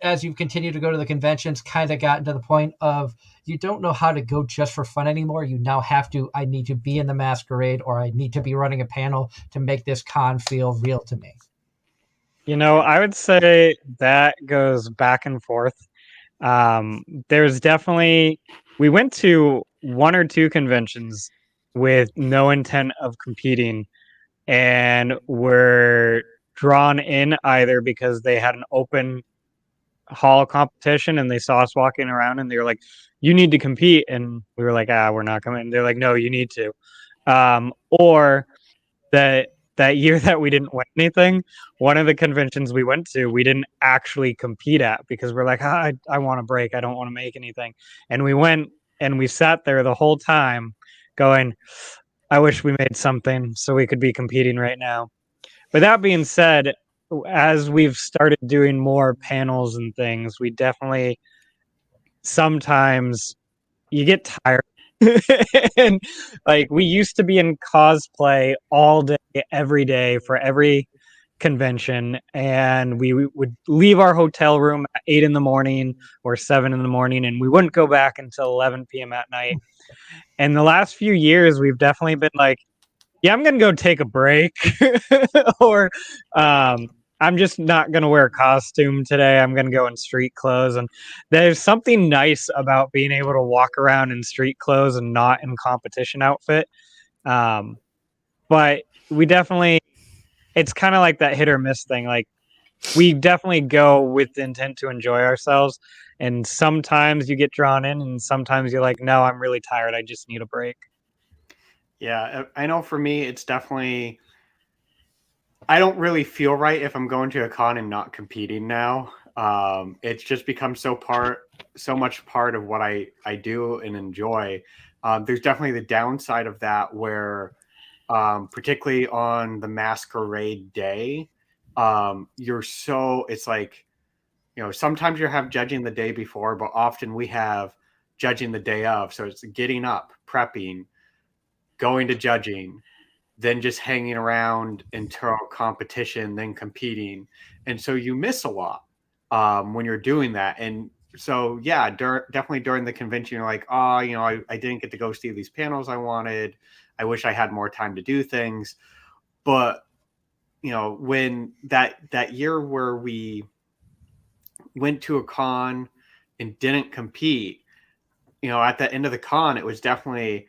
as you've continued to go to the conventions, kind of gotten to the point of you don't know how to go just for fun anymore? You now have to, I need to be in the masquerade, or I need to be running a panel to make this con feel real to me. I would say that goes back and forth. There's definitely, we went to 1 or 2 conventions with no intent of competing, and were drawn in either because they had an open hall competition and they saw us walking around and they were like, you need to compete. And we were like, we're not coming. They're like, no, you need to. Or that year that we didn't win anything, one of the conventions we went to, we didn't actually compete at because we're like, I want a break. I don't want to make anything. And we went and we sat there the whole time going, I wish we made something so we could be competing right now. But that being said, as we've started doing more panels and things, we definitely sometimes you get tired. And like we used to be in cosplay all day, every day for every convention, and we would leave our hotel room at 8 in the morning or 7 in the morning, and we wouldn't go back until 11 p.m. at night. And the last few years, we've definitely been like, yeah, I'm gonna go take a break, or I'm just not gonna wear a costume today. I'm gonna go in street clothes. And there's something nice about being able to walk around in street clothes and not in competition outfit. But we definitely, it's kind of like that hit or miss thing. Like we definitely go with the intent to enjoy ourselves, and sometimes you get drawn in, and sometimes you're like, no, I'm really tired. I just need a break. Yeah, I know for me, it's definitely, I don't really feel right if I'm going to a con and not competing now. It's just become so much part of what I do and enjoy. There's definitely the downside of that where, particularly on the masquerade day, it's like, sometimes you have judging the day before, but often we have judging the day of. So it's getting up, prepping, going to judging, then just hanging around until competition, then competing. And so you miss a lot when you're doing that. And so, yeah, definitely during the convention, you're like, I didn't get to go see these panels I wanted. I wish I had more time to do things. But, when that year where we went to a con and didn't compete, at the end of the con, it was definitely,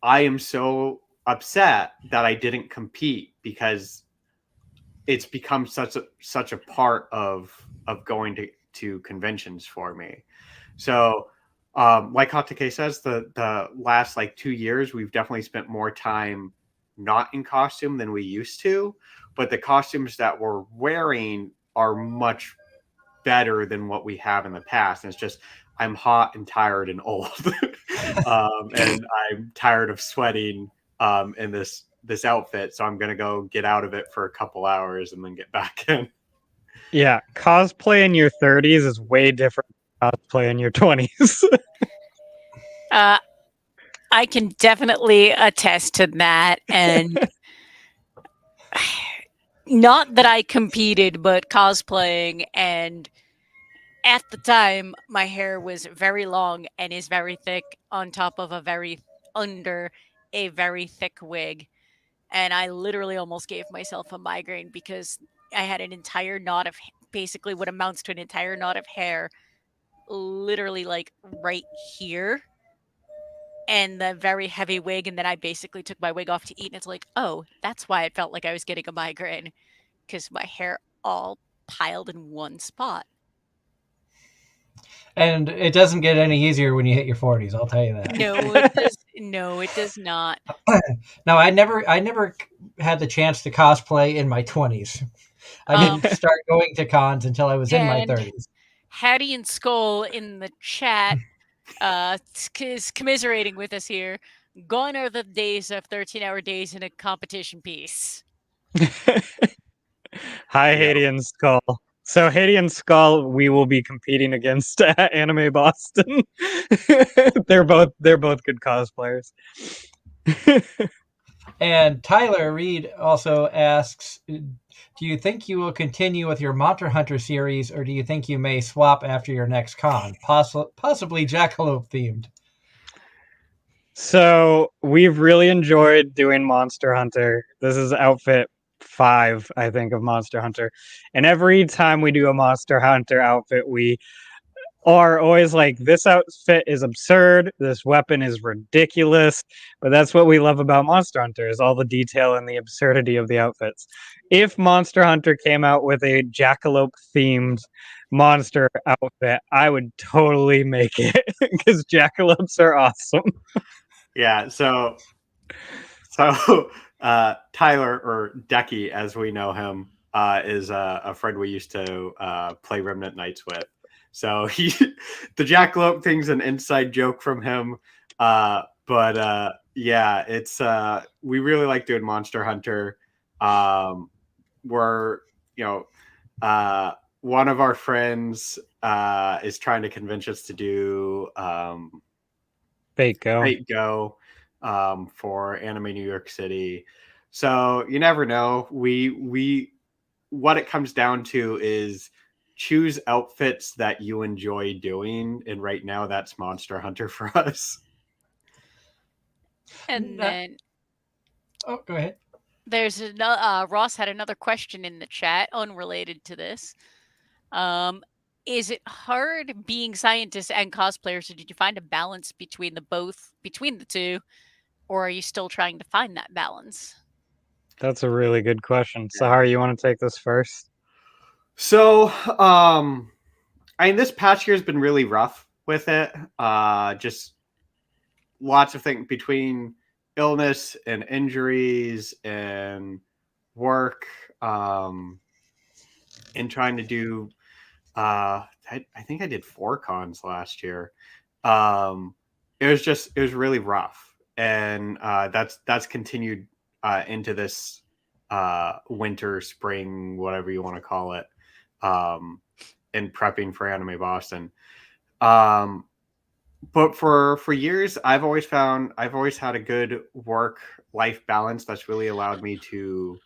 I am so upset that I didn't compete because it's become such a part of going to conventions for me. So like Hatake says, the last like 2 years we've definitely spent more time not in costume than we used to, but the costumes that we're wearing are much better than what we have in the past. And it's just I'm hot and tired and old. And I'm tired of sweating in this outfit, so I'm gonna go get out of it for a couple hours and then get back in. Yeah, cosplay in your 30s is way different than cosplay in your 20s. I can definitely attest to that. And not that I competed, but cosplaying. And at the time, my hair was very long and is very thick on top of under a very thick wig. And I literally almost gave myself a migraine because I had an entire knot of basically what amounts to an entire knot of hair literally like right here and the very heavy wig, and then I basically took my wig off to eat, and it's like, oh, that's why it felt like I was getting a migraine, because my hair all piled in one spot. And it doesn't get any easier when you hit your 40s. I'll tell you that. No, it does not. No, I never had the chance to cosplay in my 20s. I didn't start going to cons until I was in my 30s. Hattie and Skull in the chat is commiserating with us here. Gone are the days of 13-hour days in a competition piece. Hi, Haiti and Skull. So Haiti and Skull, we will be competing against Anime Boston. they're both good cosplayers. And Tyler Reed also asks, do you think you will continue with your Monster Hunter series, or do you think you may swap after your next con, possibly Jackalope themed? So we've really enjoyed doing Monster Hunter. This is outfit 5, I think, of Monster Hunter. And every time we do a Monster Hunter outfit, we are always like, this outfit is absurd, this weapon is ridiculous, but that's what we love about Monster Hunter, is all the detail and the absurdity of the outfits. If Monster Hunter came out with a Jackalope themed monster outfit, I would totally make it, because jackalopes are awesome. Yeah, so Tyler, or Decky as we know him, is a friend we used to play Remnant Knights with. So the jackalope thing's an inside joke from him. But yeah, it's we really like doing Monster Hunter. We're one of our friends is trying to convince us to do Fate Go for Anime New York City. So you never know. We what it comes down to is choose outfits that you enjoy doing, and right now that's Monster Hunter for us. And then go ahead. There's another Ross had another question in the chat unrelated to this. Is it hard being scientists and cosplayers, or did you find a balance between the two, or are you still trying to find that balance? That's a really good question. Sahara, you want to take this first? So, I mean, this past year has been really rough with it. Just lots of things between illness and injuries and work, and trying to do. I think I did 4 cons last year. It was really rough, and that's continued into this winter, spring, whatever you want to call it, in prepping for Anime Boston. But for years, I've always had a good work-life balance that's really allowed me to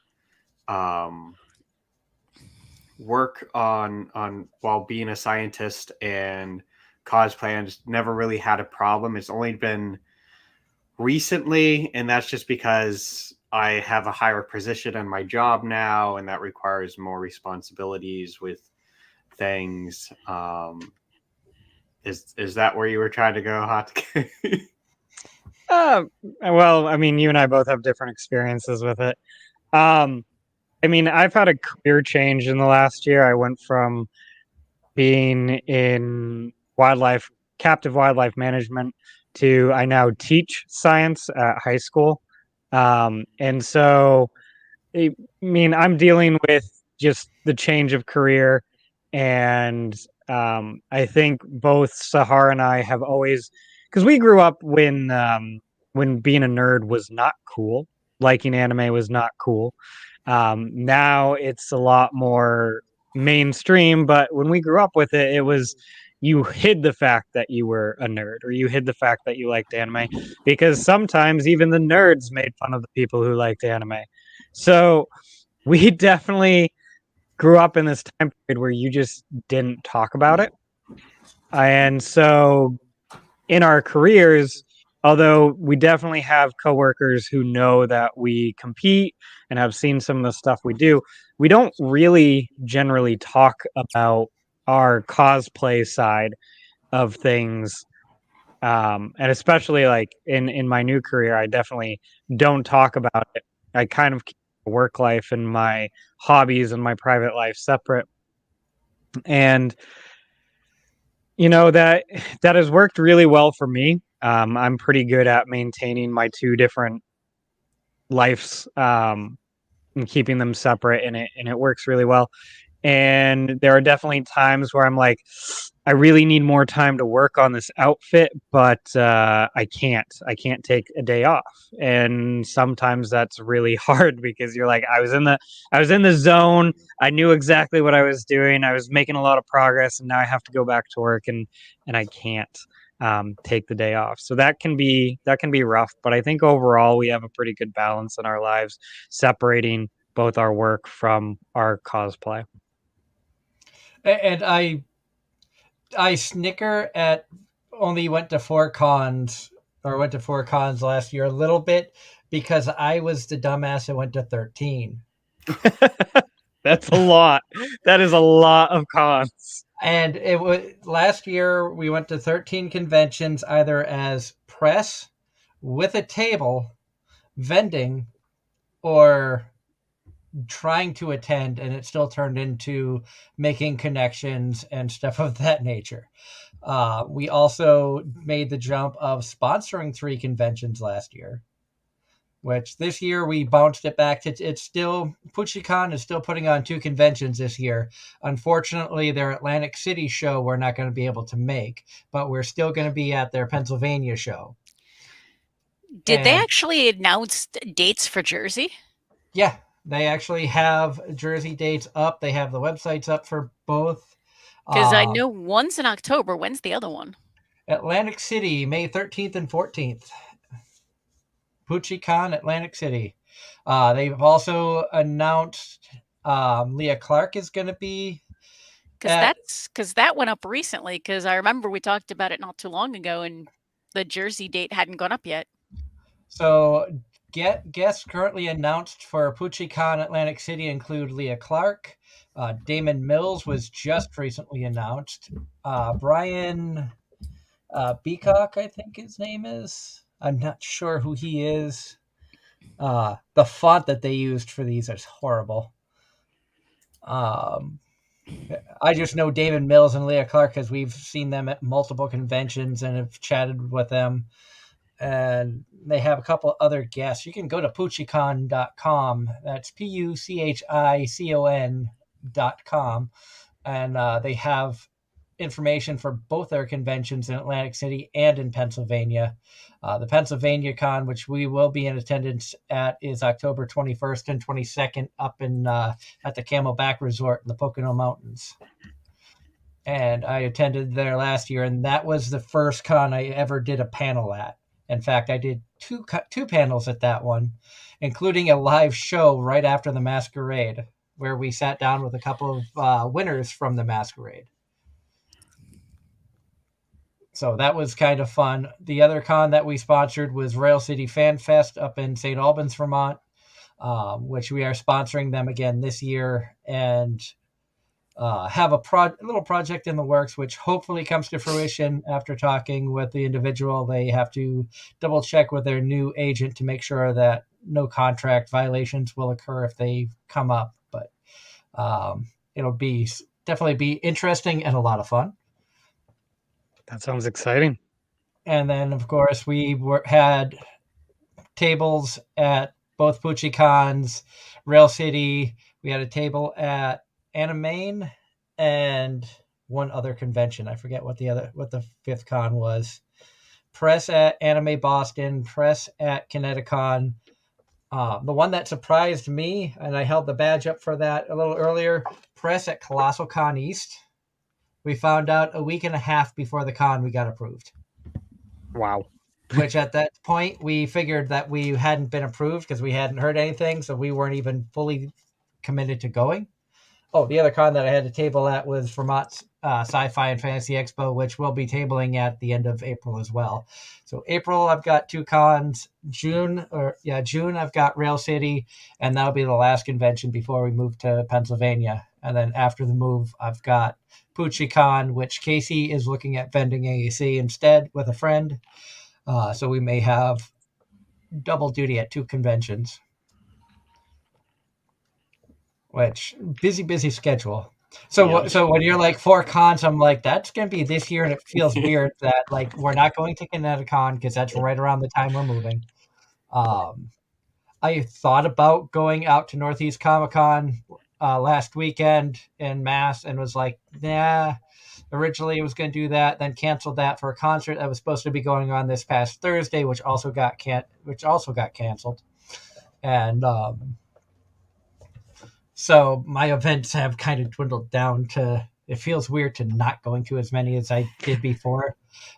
work on while being a scientist and cosplay. I just never really had a problem. It's only been recently, and that's just because I have a higher position in my job now, and that requires more responsibilities with things. Is that where you were trying to go, Hatake? Well, I mean, you and I both have different experiences with it. I I mean, I've had a career change in the last year. I went from being in captive wildlife management to I now teach science at high school. And so, I mean, I'm dealing with just the change of career. And I think both Sahara and I have always, because we grew up when being a nerd was not cool, liking anime was not cool. Now it's a lot more mainstream, but when we grew up with it, it was you hid the fact that you were a nerd or you hid the fact that you liked anime because sometimes even the nerds made fun of the people who liked anime. So we definitely grew up in this time period where you just didn't talk about it. And so in our careers, although we definitely have coworkers who know that we compete and have seen some of the stuff we do, we don't really generally talk about our cosplay side of things. And especially like in my new career, I definitely don't talk about it. I kind of keep my work life and my hobbies and my private life separate. And you know that has worked really well for me. I'm pretty good at maintaining my two different lives and keeping them separate, and it works really well. And there are definitely times where I'm like, I really need more time to work on this outfit, but I can't take a day off. And sometimes that's really hard because you're like, I was in the zone. I knew exactly what I was doing. I was making a lot of progress, and now I have to go back to work, and I can't take the day off. So that can be rough. But I think overall we have a pretty good balance in our lives, separating both our work from our cosplay. And I snicker at only went to 4 cons last year a little bit because I was the dumbass that went to 13. That's a lot. That is a lot of cons. And it was last year we went to 13 conventions either as press with a table, vending, or trying to attend, and it still turned into making connections and stuff of that nature. We also made the jump of sponsoring 3 conventions last year, which this year we bounced it back to, it's still, PuchiCon is still putting on 2 conventions this year. Unfortunately, their Atlantic City show we're not going to be able to make, but we're still going to be at their Pennsylvania show. Did they actually announce dates for Jersey? Yeah, they actually have Jersey dates up. They have the websites up for both. Because I know one's in October. When's the other one? Atlantic City, May 13th and 14th. PuchiCon, Atlantic City. They've also announced Leah Clark is going to be. Because that went up recently. Because I remember we talked about it not too long ago, and the Jersey date hadn't gone up yet. So guests currently announced for PuchiCon Atlantic City include Leah Clark. Damon Mills was just recently announced. Brian Beacock, I think his name is. I'm not sure who he is. The font that they used for these is horrible. I just know Damon Mills and Leah Clark because we've seen them at multiple conventions and have chatted with them. And they have a couple other guests. You can go to puchicon.com. That's PUCHICON.com. And they have information for both their conventions in Atlantic City and in Pennsylvania. The Pennsylvania Con, which we will be in attendance at, is October 21st and 22nd up in at the Camelback Resort in the Pocono Mountains. And I attended there last year, and that was the first con I ever did a panel at. In fact, I did two panels at that one, including a live show right after the masquerade, where we sat down with a couple of winners from the masquerade. So that was kind of fun. The other con that we sponsored was Rail City Fan Fest up in St. Albans, Vermont, which we are sponsoring them again this year, and have a little project in the works, which hopefully comes to fruition after talking with the individual. They have to double check with their new agent to make sure that no contract violations will occur if they come up, but it'll be definitely be interesting and a lot of fun. That sounds exciting. And then, of course, had tables at both PucciCons, Rail City. We had a table at Anime and one other convention. I forget what the fifth con was. Press at Anime Boston, press at Kineticon. The one that surprised me, and I held the badge up for that a little earlier, press at Colossal Con East. We found out a week and a half before the con we got approved. Wow. Which at that point we figured that we hadn't been approved because we hadn't heard anything, so we weren't even fully committed to going. Oh, the other con that I had to table at was Vermont Sci-Fi and Fantasy Expo, which we'll be tabling at the end of April as well. So April, I've got 2 cons. June, I've got Rail City, and that'll be the last convention before we move to Pennsylvania. And then after the move, I've got PucciCon, which Casey is looking at vending AAC instead with a friend. So we may have double duty at 2 conventions. Which busy schedule. So so when you're like 4 cons, I'm like, that's gonna be this year, and it feels weird that like we're not going to Kineticon because that's right around the time we're moving. I thought about going out to Northeast Comic Con last weekend in Mass and was like, nah. Originally, I was going to do that, then canceled that for a concert that was supposed to be going on this past Thursday, which also got canceled. And so my events have kind of dwindled down to, it feels weird to not going to as many as I did before.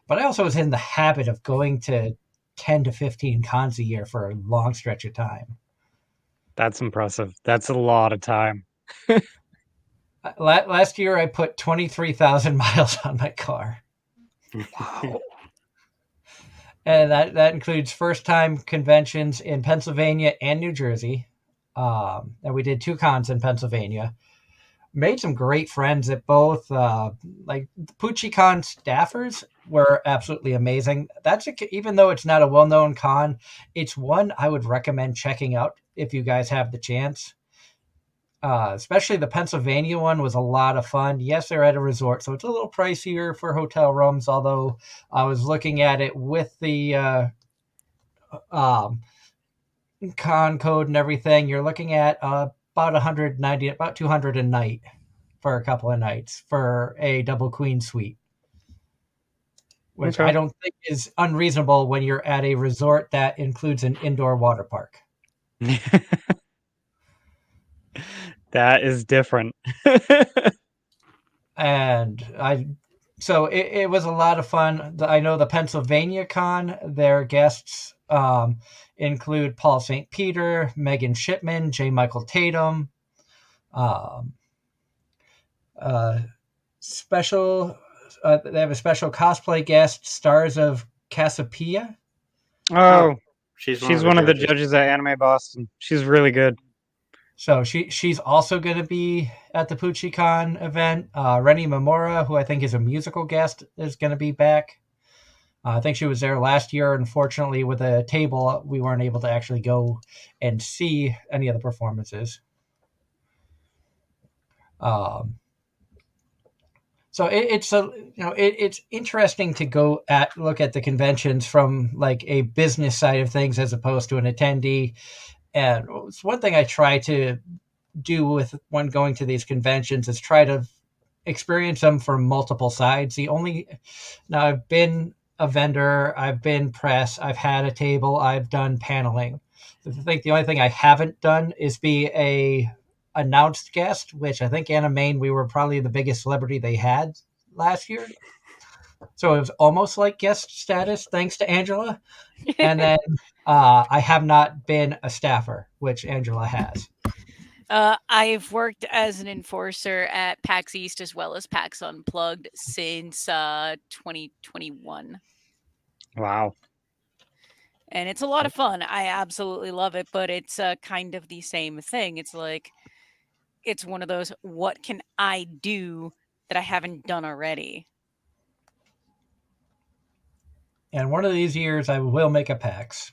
But I also was in the habit of going to 10 to 15 cons a year for a long stretch of time. That's impressive. That's a lot of time. Last year, I put 23,000 miles on my car. Wow. And that includes first-time conventions in Pennsylvania and New Jersey. And we did 2 cons in Pennsylvania. Made some great friends at both. Like the PucciCon staffers were absolutely amazing. Even though it's not a well-known con, it's one I would recommend checking out if you guys have the chance. Especially the Pennsylvania one was a lot of fun. Yes, they're at a resort, so it's a little pricier for hotel rooms, although I was looking at it with the con code and everything. You're looking at about about 200 a night for a couple of nights for a double queen suite, which Okay. I don't think is unreasonable when you're at a resort that includes an indoor water park. That is different. And so it was a lot of fun. I know the Pennsylvania con, their guests include Paul St. Peter, Megan Shipman, J. Michael Tatum, special. They have a special cosplay guest, Stars of Cassiopeia. Oh, she's one of the judges at Anime Boston. She's really good. So she's also going to be at the PucciCon event. Rennie Mamora, who I think is a musical guest, is going to be back. I think she was there last year. Unfortunately, with a table, we weren't able to actually go and see any of the performances. So it's interesting to look at the conventions from like a business side of things as opposed to an attendee. And it's one thing I try to do when going to these conventions is try to experience them from multiple sides. Now I've been a vendor, I've been press, I've had a table, I've done paneling. I think the only thing I haven't done is be a announced guest, which I think Anime-Zing, we were probably the biggest celebrity they had last year. So it was almost like guest status, thanks to Angela. And then I have not been a staffer, which Angela has. I've worked as an enforcer at PAX East as well as PAX Unplugged since 2021. Wow. And it's a lot of fun. I absolutely love it, but it's kind of the same thing. It's like, it's one of those, what can I do that I haven't done already? And one of these years, I will make a PAX.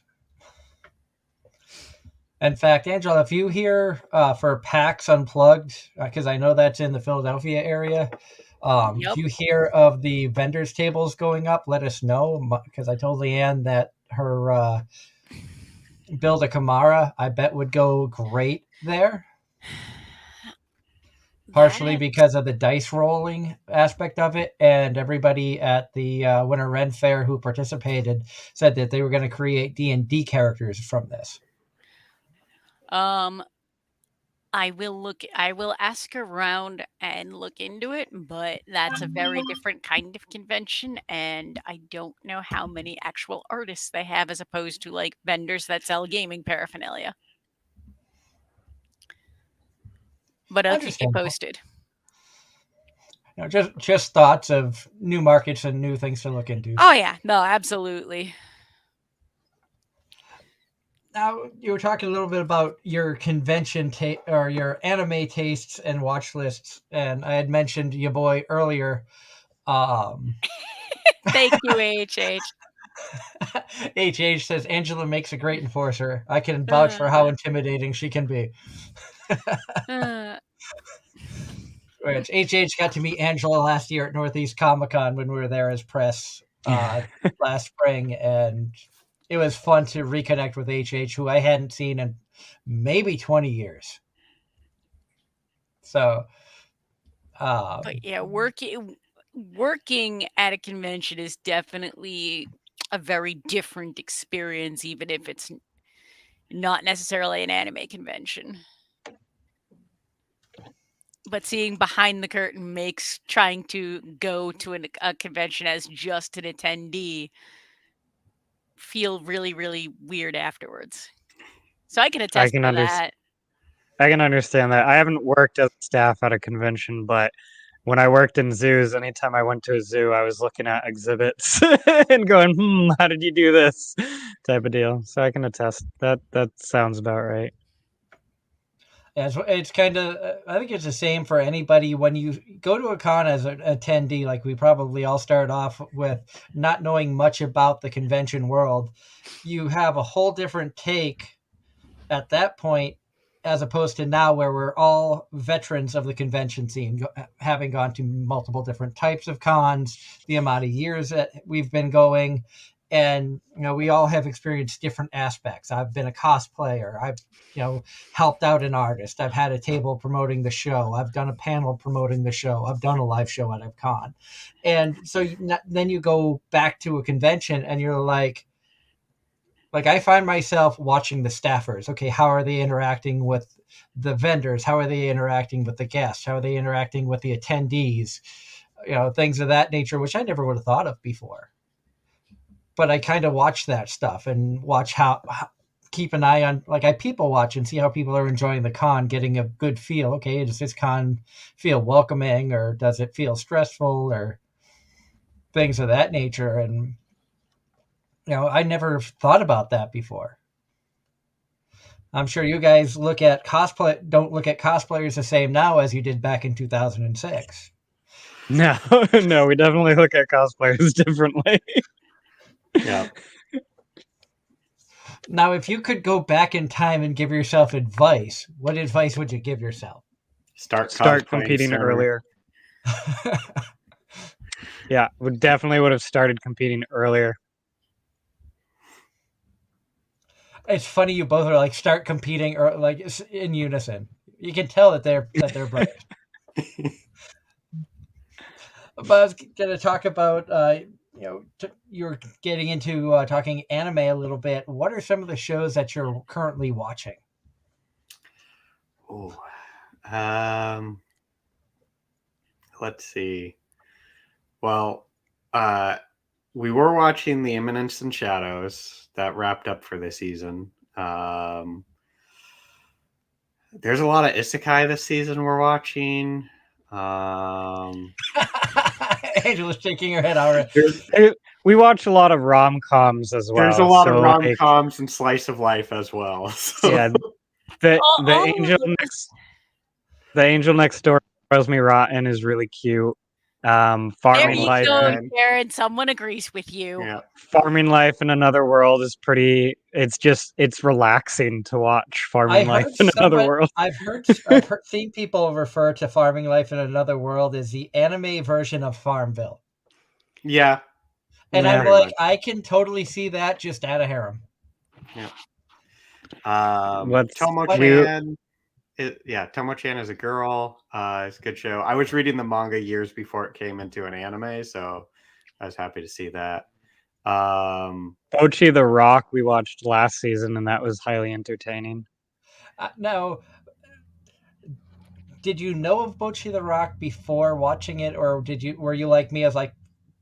In fact, Angela, if you hear for PAX Unplugged, because I know that's in the Philadelphia area, if you hear of the vendors tables going up, let us know, because I told Leanne that her build a Kamara, I bet would go great there. Partially because of the dice rolling aspect of it, and everybody at the Winter Ren Fair who participated said that they were going to create D&D characters from this. I will ask around and look into it, but that's a very different kind of convention, and I don't know how many actual artists they have as opposed to like vendors that sell gaming paraphernalia. But I'll keep you posted. Just thoughts of new markets and new things to look into. Oh yeah, no, absolutely. Now, you were talking a little bit about your convention or your anime tastes and watch lists, and I had mentioned your boy earlier. Thank you, HH. HH says Angela makes a great enforcer. I can vouch for how intimidating she can be. Which HH got to meet Angela last year at Northeast Comic-Con when we were there as press last spring, and it was fun to reconnect with HH, who I hadn't seen in maybe 20 years. So, but yeah, working at a convention is definitely a very different experience, even if it's not necessarily an anime convention. But seeing behind the curtain makes trying to go to a convention as just an attendee feel really, really weird afterwards. So I can attest to that. I can understand that. I haven't worked as staff at a convention, but when I worked in zoos, anytime I went to a zoo, I was looking at exhibits and going, how did you do this? Type of deal. So I can attest. That sounds about right. Yeah, it's kind of, I think it's the same for anybody when you go to a con as an attendee, like we probably all start off with not knowing much about the convention world. You have a whole different take at that point, as opposed to now where we're all veterans of the convention scene, having gone to multiple different types of cons, the amount of years that we've been going. And, we all have experienced different aspects. I've been a cosplayer. I've, helped out an artist. I've had a table promoting the show. I've done a panel promoting the show. I've done a live show at a con. And so then you go back to a convention and you're like I find myself watching the staffers. Okay, how are they interacting with the vendors? How are they interacting with the guests? How are they interacting with the attendees? Things of that nature, which I never would have thought of before. But I kind of watch that stuff and watch how keep an eye on, I people watch and see how people are enjoying the con, getting a good feel. Okay, does this con feel welcoming, or does it feel stressful, or things of that nature? And I never thought about that before. I'm sure you guys don't look at cosplayers the same now as you did back in 2006. No, we definitely look at cosplayers differently. Yeah. Now, if you could go back in time and give yourself advice, what advice would you give yourself? Start competing earlier. Yeah, would have started competing earlier. It's funny you both are start competing or in unison. You can tell that they're brothers. But I was going to talk about you're getting into talking anime a little bit. What are some of the shows that you're currently watching? Oh, let's see. Well, we were watching The Imminence and Shadows that wrapped up for this season. There's a lot of isekai this season we're watching. Angela's shaking her head out. We watch a lot of rom-coms as well. There's a lot of rom-coms and slice of life as well. So. Yeah, the angel next door, Tells Me Rotten is really cute. There Farming you life. go, Man. Jared. Someone agrees with you. Yeah. Farming life in another world is pretty. It's relaxing to watch. Farming life in another world. I've seen people refer to Farming Life in Another World as the anime version of Farmville. Yeah. And Yeah. I'm Pretty like, much. I can totally see that just at a harem. Tomo-chan. Tomo-chan is a girl. It's a good show. I was reading the manga years before it came into an anime, so I was happy to see that. Bochi the Rock we watched last season, and that was highly entertaining. Now, did you know of Bochi the Rock before watching it, or were you like me? I was like,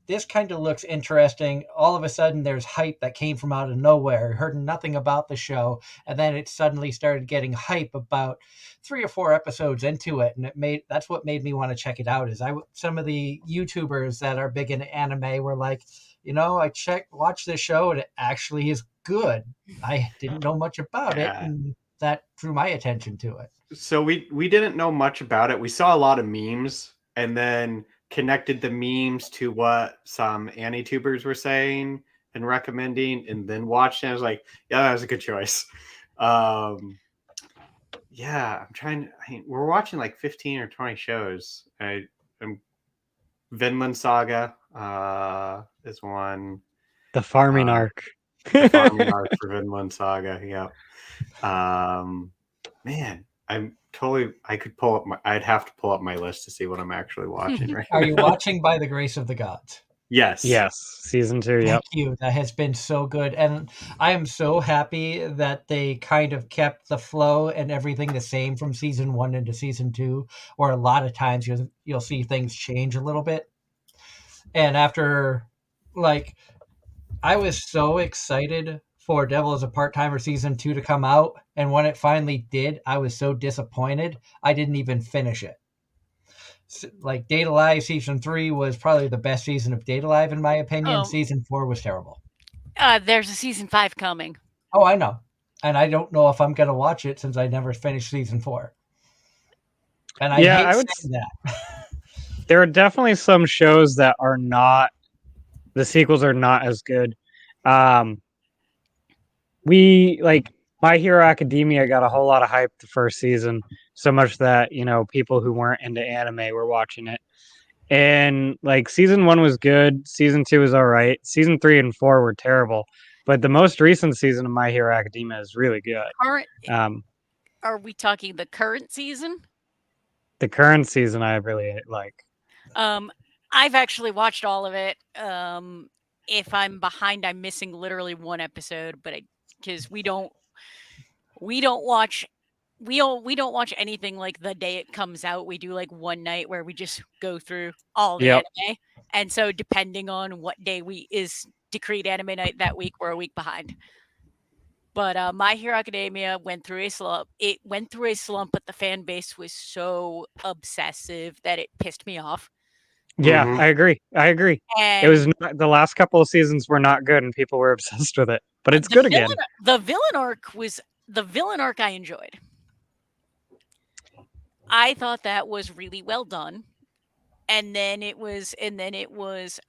this kind of looks interesting. All of a sudden, there's hype that came from out of nowhere. Heard nothing about the show, and then it suddenly started getting hype about 3 or 4 episodes into it, and that's what made me want to check it out. Some of the YouTubers that are big in anime were like, I watched this show, and it actually is good. I didn't know much about it, and that drew my attention to it. So we didn't know much about it. We saw a lot of memes, and then connected the memes to what some Anitubers were saying and recommending, and then watched it. I was like, yeah, that was a good choice. We're watching like 15 or 20 shows. Vinland Saga is one. The farming arc. The farming arc for Vinland Saga. Yeah. Man, I'd have to pull up my list to see what I'm actually watching right now. Are you watching By the Grace of the Gods? Yes. Yes. Season 2. Yep. Thank you. That has been so good. And I am so happy that they kind of kept the flow and everything the same from season 1 into season 2, where a lot of times you'll see things change a little bit. And after, I was so excited for Devil as a Part-Timer season 2 to come out, and when it finally did, I was so disappointed I didn't even finish it. Date Alive season 3 was probably the best season of Date Alive in my opinion. Season 4 was terrible. There's a season 5 coming. Oh, I know, and I don't know if I'm gonna watch it since I never finished season 4. And I would say that. There are definitely some shows that are not. The sequels are not as good. My Hero Academia got a whole lot of hype the first season, so much that people who weren't into anime were watching it. And season 1 was good, season 2 was all right, season 3 and 4 were terrible, but the most recent season of My Hero Academia is really good. Are we talking the current season? The current season I really like. I've actually watched all of it. If I'm behind, I'm missing literally one episode, but because we don't watch anything like the day it comes out. We do one night where we just go through all the anime, and so depending on what day is decreed anime night that week, we're a week behind. But My Hero Academia went through a slump. It went through a slump, but the fan base was so obsessive that it pissed me off. Yeah, I agree. And it was the last couple of seasons were not good, and people were obsessed with it. But it's good again. The villain arc I enjoyed. I thought that was really well done, and then it was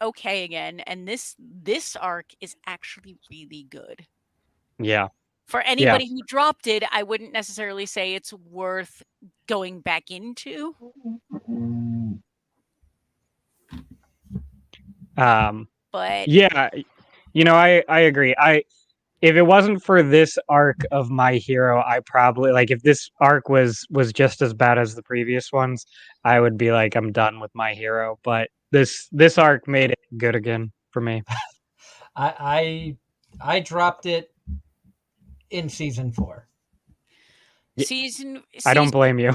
okay again. And this arc is actually really good. Yeah. For anybody who dropped it, I wouldn't necessarily say it's worth going back into. But yeah, I agree. If it wasn't for this arc of My Hero, I probably if this arc was just as bad as the previous ones, I would be like, I'm done with My Hero. But this arc made it good again for me. I dropped it in season 4. I don't blame you.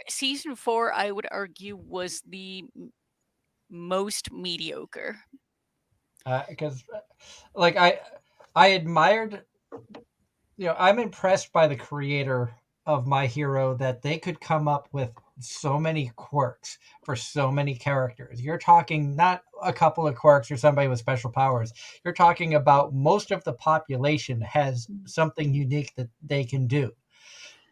Season 4, I would argue, was the most mediocre. Because, I admired, I'm impressed by the creator of My Hero that they could come up with so many quirks for so many characters. You're talking not a couple of quirks or somebody with special powers. You're talking about most of the population has something unique that they can do.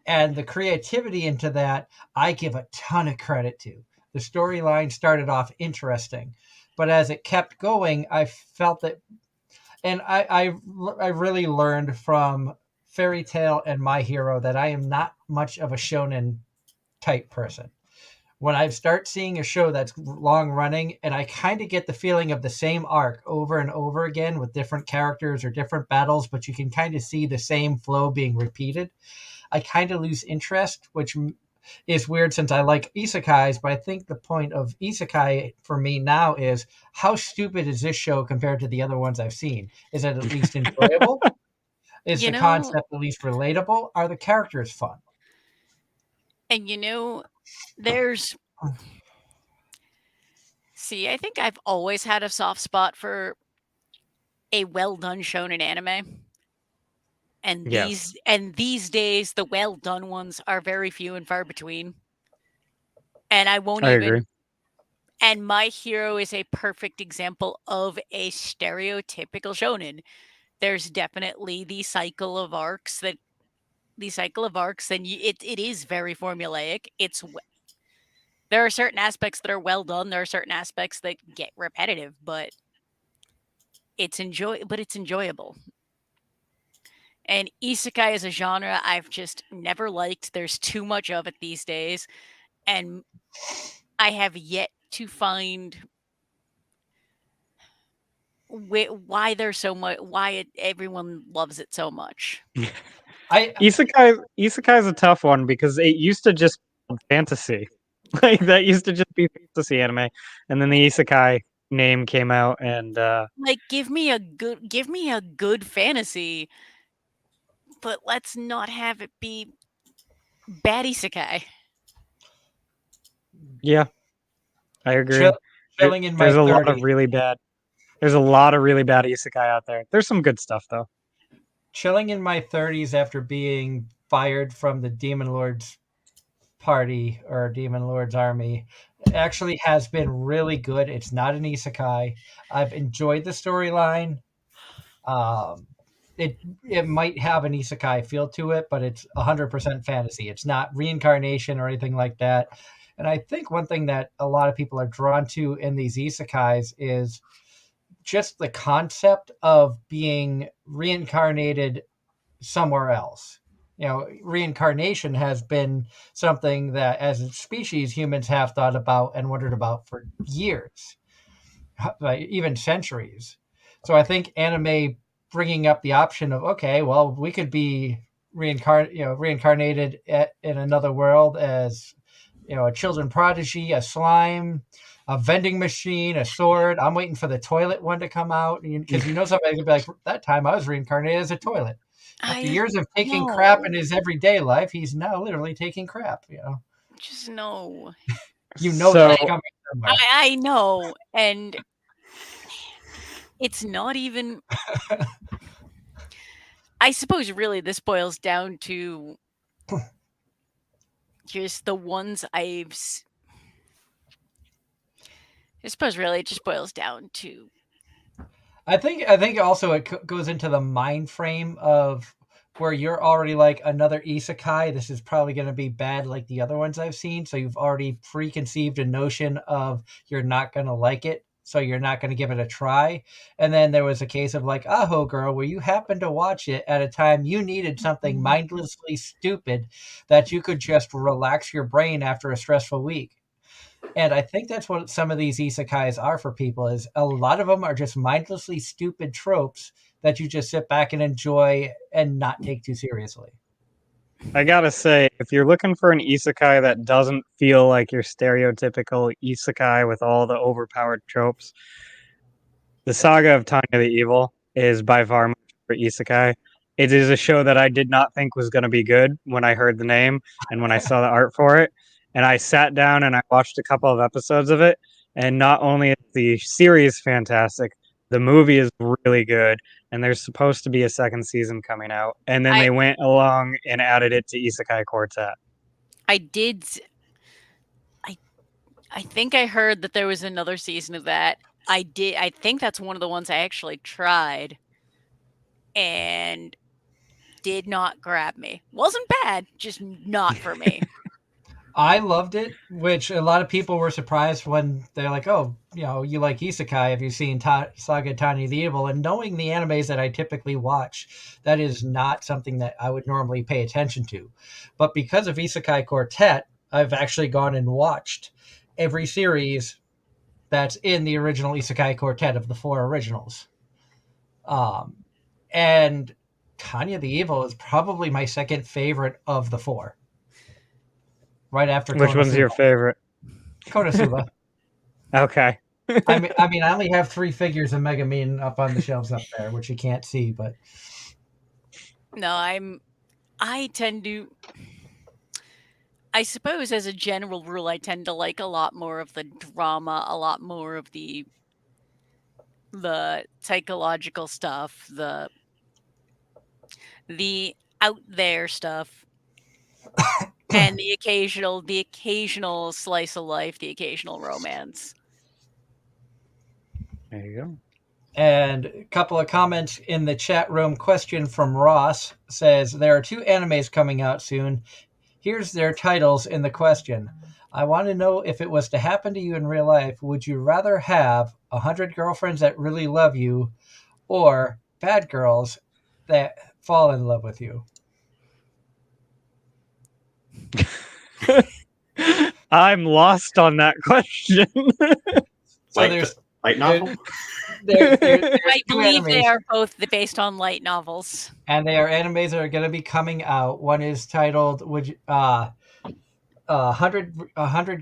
And the creativity into that, I give a ton of credit to. The storyline started off interesting, but as it kept going, I felt that, and I really learned from Fairy Tail and My Hero that I am not much of a shonen type person. When I start seeing a show that's long running and I kind of get the feeling of the same arc over and over again with different characters or different battles, but you can kind of see the same flow being repeated, I kind of lose interest, which is weird since I like isekais. But I think the point of isekai for me now is how stupid is this show compared to the other ones I've seen? Is it at least enjoyable? Is You the know, concept at least relatable? Are the characters fun? and there's see, I think I've always had a soft spot for a well done shonen anime. And Yes. these days the well done ones are very few and far between. And I won't I agree. even and My Hero is a perfect example of a stereotypical shonen. There's definitely the cycle of arcs and it is very formulaic. There are certain aspects that are well done, there are certain aspects that get repetitive, but it's enjoyable. And isekai as a genre, I've just never liked. There's too much of it these days, and I have yet to find why there's so much. Everyone loves it so much. I Isekai is a tough one because it used to just be fantasy. Like that used to just be fantasy anime, and then the isekai name came out, and Like, give me a good fantasy, but let's not have it be bad isekai. yeah, I agree. chilling in my There's a lot 30s. of really bad. There's a lot of really bad isekai out there. There's some good stuff though. Chilling in my 30s after being fired from the Demon Lord's party or Demon Lord's army actually has been really good. It's not an isekai. I've enjoyed the storyline. Um, it might have an isekai feel to it, but it's 100% fantasy. It's not reincarnation or anything like that. And I think one thing that a lot of people are drawn to in these isekais is just the concept of being reincarnated somewhere else. Reincarnation has been something that, as a species, humans have thought about and wondered about for years, even centuries. So I think anime bringing up the option of, okay, well, we could be reincarnated in another world as a children prodigy, a slime, a vending machine, a sword. I'm waiting for the toilet one to come out because somebody's gonna be like, that time I was reincarnated as a toilet. After years of taking crap in his everyday life, he's now literally taking crap. Just no. That's coming somewhere. I know, and it's not even. I suppose really this boils down to just the ones I suppose really it just boils down to. I think also it goes into the mind frame of where you're already like another isekai. This is probably going to be bad like the other ones I've seen. So you've already preconceived a notion of you're not going to like it. So you're not going to give it a try. And then there was a case of like Aho Girl, where you happened to watch it at a time you needed something mindlessly stupid that you could just relax your brain after a stressful week. And I think that's what some of these isekais are for people, is a lot of them are just mindlessly stupid tropes that you just sit back and enjoy and not take too seriously. I gotta say, if you're looking for an isekai that doesn't feel like your stereotypical isekai with all the overpowered tropes, the Saga of Tanya the Evil is by far my favorite isekai. It is a show that I did not think was going to be good when I heard the name and when I saw the art for it. And I sat down and I watched a couple of episodes of it. And not only is the series fantastic, the movie is really good. And there's supposed to be a second season coming out. And then they went along and added it to Isekai Quartet. I think I heard that there was another season of that. I think that's one of the ones I actually tried and did not grab me. Wasn't bad, just not for me. I loved it, which a lot of people were surprised when they're like, "Oh, you like isekai? Have you seen Saga Tanya the Evil?" And knowing the animes that I typically watch, that is not something that I would normally pay attention to. But because of Isekai Quartet, I've actually gone and watched every series that's in the original Isekai Quartet of the 4 originals. And Tanya the Evil is probably my second favorite of the 4. Right after Which one's your favorite? Konosuba. Okay. I mean, I only have 3 figures of Megumin up on the shelves up there, which you can't see, but No, I tend to. I suppose, as a general rule, I tend to like a lot more of the drama, a lot more of the psychological stuff, the out there stuff, and the occasional slice of life, the occasional romance. There you go. And a couple of comments in the chat room. Question from Ross says, there are 2 animes coming out soon. Here's their titles in the question. I want to know, if it was to happen to you in real life, would you rather have 100 girlfriends that really love you or bad girls that fall in love with you? I'm lost on that question. So there's light novel. I believe animes, they are both based on light novels, and they are animes that are going to be coming out. One is titled "100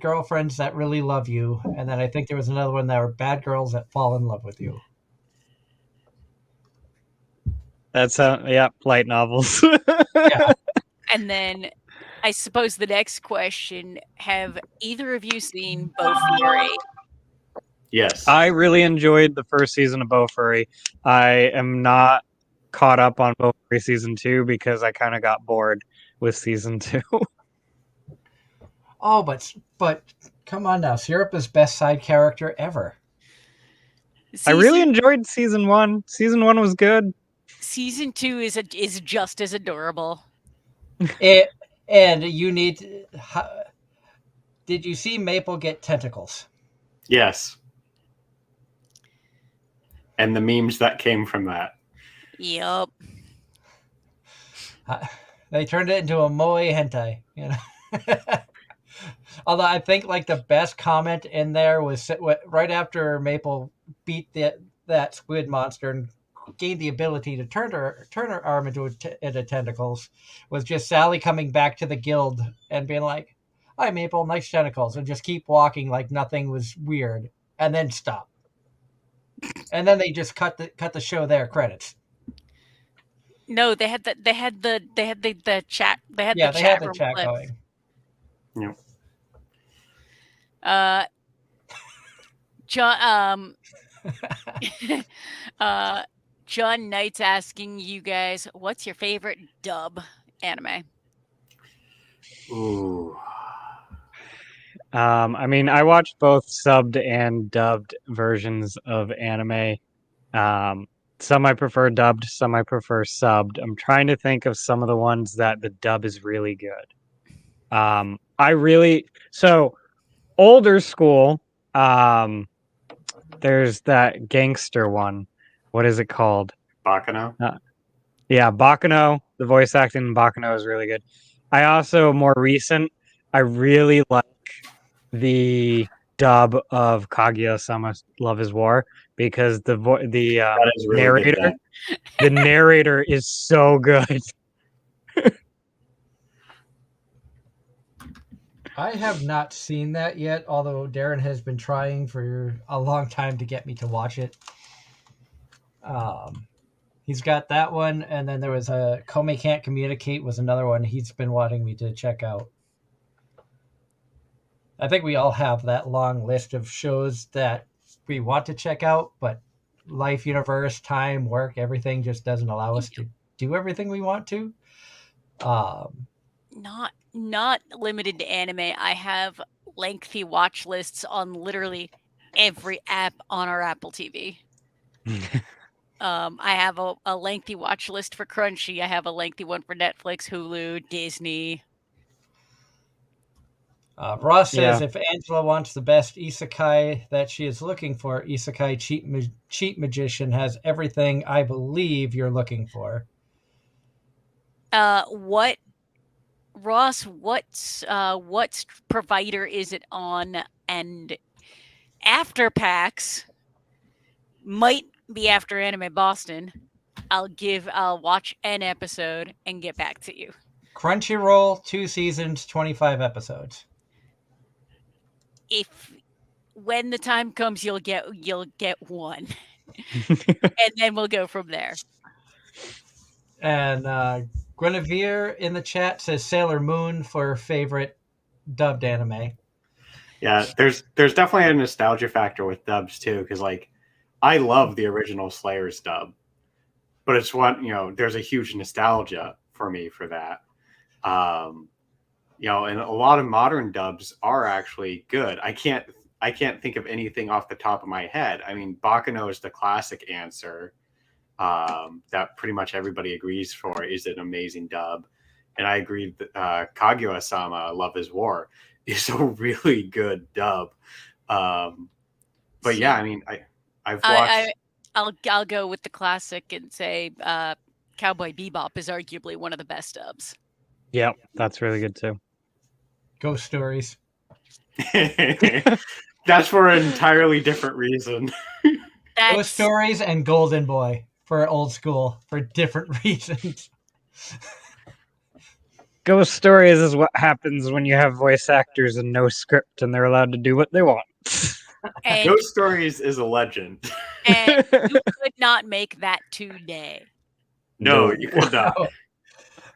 Girlfriends That Really Love You," and then I think there was another one that were bad girls that fall in love with you. That's light novels. Yeah. And then I suppose the next question: have either of you seen Bofuri? Yes. I really enjoyed the first season of Bofuri. I am not caught up on Bofuri season 2 because I kind of got bored with season 2. Oh, but come on now, Syrup is best side character ever. I really enjoyed season 1. Season 1 was good. Season 2 is just as adorable. And you need. Did you see Maple get tentacles? Yes. And the memes that came from that. Yup. They turned it into a moe hentai, Although I think like the best comment in there was right after Maple beat that squid monster and gained the ability to turn her arm into tentacles, was just Sally coming back to the guild and being like, "Hi Maple, nice tentacles," and just keep walking like nothing was weird, and then stop. And then they just cut the show there, credits. No, they had the chat. They had the chat clip. going. Yeah. John John Knight's asking you guys, what's your favorite dub anime? Ooh. I mean, I watched both subbed and dubbed versions of anime. Some I prefer dubbed, some I prefer subbed. I'm trying to think of some of the ones that the dub is really good. So older school, there's that gangster one. What is it called? Bakano? Yeah, Bakano. The voice acting in Bakano is really good. I also, more recent, I really like the dub of Kaguya-sama Love is War because the really narrator, the narrator is so good. I have not seen that yet, although Darren has been trying for a long time to get me to watch it. He's got that one, and then there was a Komi Can't Communicate was another one he's been wanting me to check out. I think we all have that long list of shows that we want to check out, but life, universe, time, work, everything just doesn't allow us to do everything we want to. Not limited to anime. I have lengthy watch lists on literally every app on our Apple TV. I have a lengthy watch list for Crunchy. I have a lengthy one for Netflix, Hulu, Disney. Ross says Yeah. if Angela wants the best isekai that she is looking for, Isekai Cheat Magician has everything I believe you're looking for. What Ross? What provider is it on? And after PAX might be after Anime Boston. I'll watch an episode and get back to you. Crunchyroll, 2 seasons, 25 episodes. If when the time comes, you'll get one, and then we'll go from there. And Guinevere in the chat says Sailor Moon for her favorite dubbed anime. Yeah, there's definitely a nostalgia factor with dubs too, because like I love the original Slayers dub, but it's one, there's a huge nostalgia for me for that. And a lot of modern dubs are actually good. I can't think of anything off the top of my head. I mean, Baccano is the classic answer that pretty much everybody agrees for is an amazing dub. And I agree that Kaguya-sama, Love is War, is a really good dub. But yeah, I mean, I've watched... I'll go with the classic and say Cowboy Bebop is arguably one of the best dubs. Yeah, that's really good too. Ghost Stories. That's for an entirely different reason. Ghost Stories and Golden Boy for old school for different reasons. Ghost Stories is what happens when you have voice actors and no script and they're allowed to do what they want. And, Ghost Stories is a legend. And you could not make that today. No, you could not.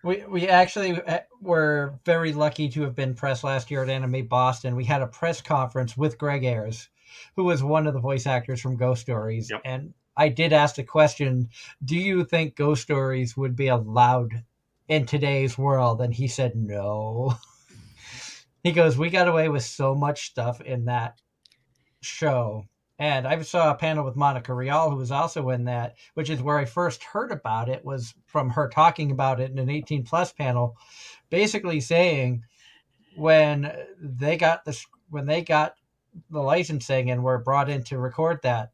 We actually were very lucky to have been press last year at Anime Boston. We had a press conference with Greg Ayers, who was one of the voice actors from Ghost Stories. Yep. And I did ask the question, do you think Ghost Stories would be allowed in today's world? And he said no. He goes, we got away with so much stuff in that show. And I saw a panel with Monica Rial, who was also in that, which is where I first heard about it, was from her talking about it in an 18 plus panel, basically saying when they got the licensing and were brought in to record that,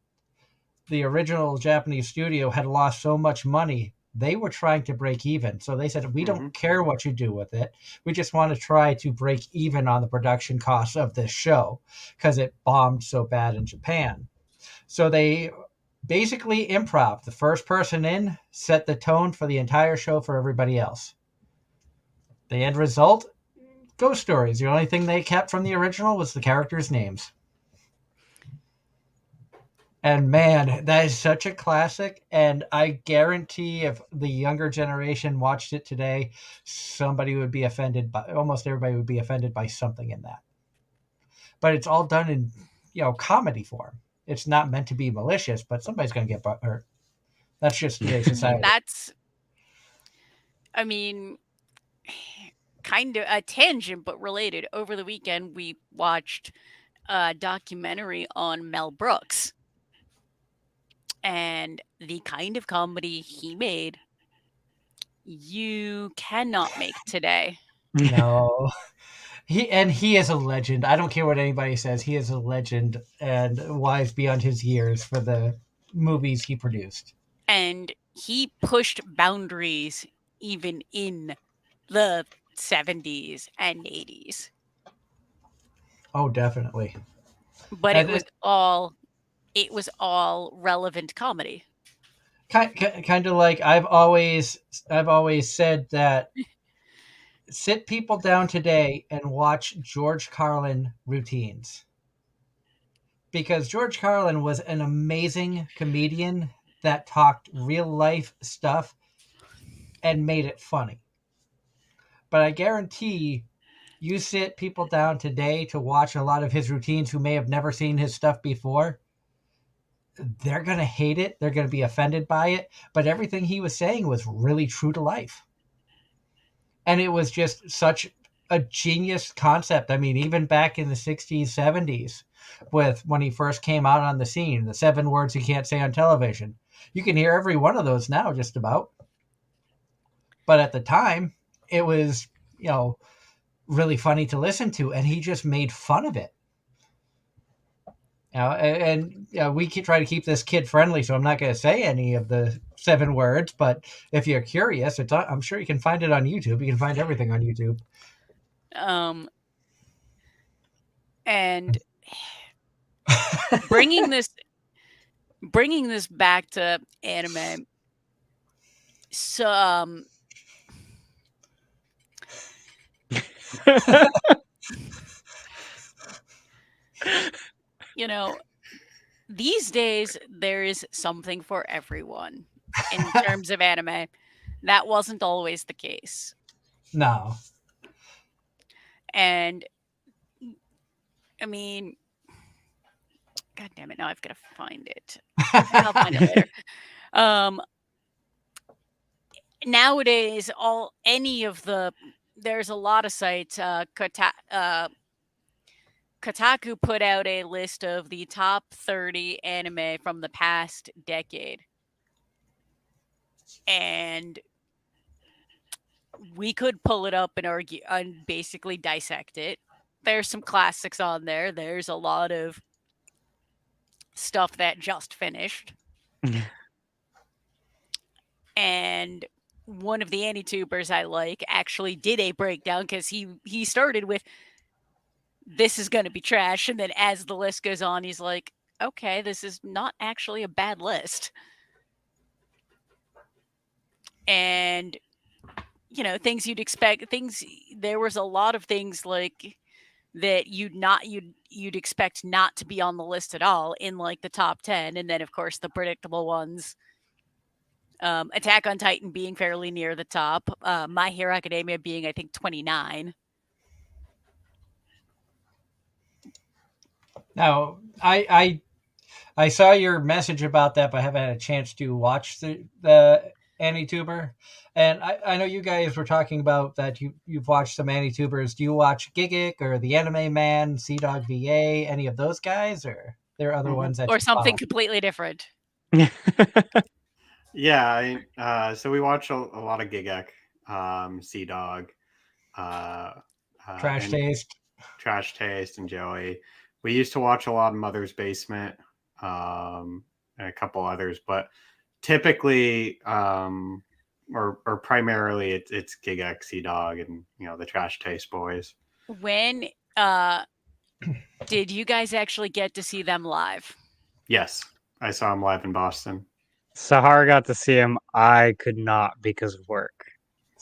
the original Japanese studio had lost so much money, they were trying to break even. So they said, we don't care what you do with it. We just want to try to break even on the production costs of this show because it bombed so bad in Japan. So they basically improv. The first person in set the tone for the entire show for everybody else. The end result, Ghost Stories. The only thing they kept from the original was the characters' names. And man, that is such a classic. And I guarantee if the younger generation watched it today, somebody would be offended by, almost everybody would be offended by something in that. But it's all done in, comedy form. It's not meant to be malicious, but somebody's going to get hurt. That's just today's society. Kind of a tangent, but related. Over the weekend, we watched a documentary on Mel Brooks. And the kind of comedy he made, you cannot make today. No. He is a legend. I don't care what anybody says. He is a legend and wise beyond his years for the movies he produced. And he pushed boundaries even in the 70s and 80s. Oh, definitely. But it was all relevant comedy. Kind of like I've always said that sit people down today and watch George Carlin routines. Because George Carlin was an amazing comedian that talked real life stuff and made it funny. But I guarantee you sit people down today to watch a lot of his routines who may have never seen his stuff before, they're going to hate it. They're going to be offended by it. But everything he was saying was really true to life. And it was just such a genius concept. I mean, even back in the 60s, 70s, with when he first came out on the scene, the 7 words you can't say on television. You can hear every one of those now, just about. But at the time, it was, really funny to listen to, and he just made fun of it. We try to keep this kid friendly, so I'm not going to say any of the 7 words. But if you're curious, I'm sure you can find it on YouTube. You can find everything on YouTube. And bringing this back to anime, so these days there is something for everyone in terms of anime. That wasn't always the case. No. And I mean, God damn it! Now I've got to find it. I'll find it later. Nowadays, there's a lot of sites. Kotaku put out a list of the top 30 anime from the past decade. And we could pull it up and argue and basically dissect it. There's some classics on there. There's a lot of stuff that just finished. And one of the AniTubers I like actually did a breakdown because he started with, this is going to be trash. And then as the list goes on, he's like, okay, this is not actually a bad list. And, things you'd expect, there was a lot of things like that you'd expect not to be on the list at all in like the top 10. And then of course the predictable ones, Attack on Titan being fairly near the top, My Hero Academia being, I think, 29. Now, I saw your message about that, but I haven't had a chance to watch the AniTuber. And I know you guys were talking about that you've watched some AniTubers. Do you watch Gigic or the Anime Man, Dog VA, any of those guys, or there are other ones that or you something follow? completely different? Yeah, so we watch a lot of Gigic, Dog, Trash Taste. Trash Taste, and Joey. We used to watch a lot of Mother's Basement, and a couple others, but typically, or primarily, it's Gigic, Dog, and the Trash Taste boys. When did you guys actually get to see them live? Yes, I saw them live in Boston. Sahara got to see him. I could not because of work.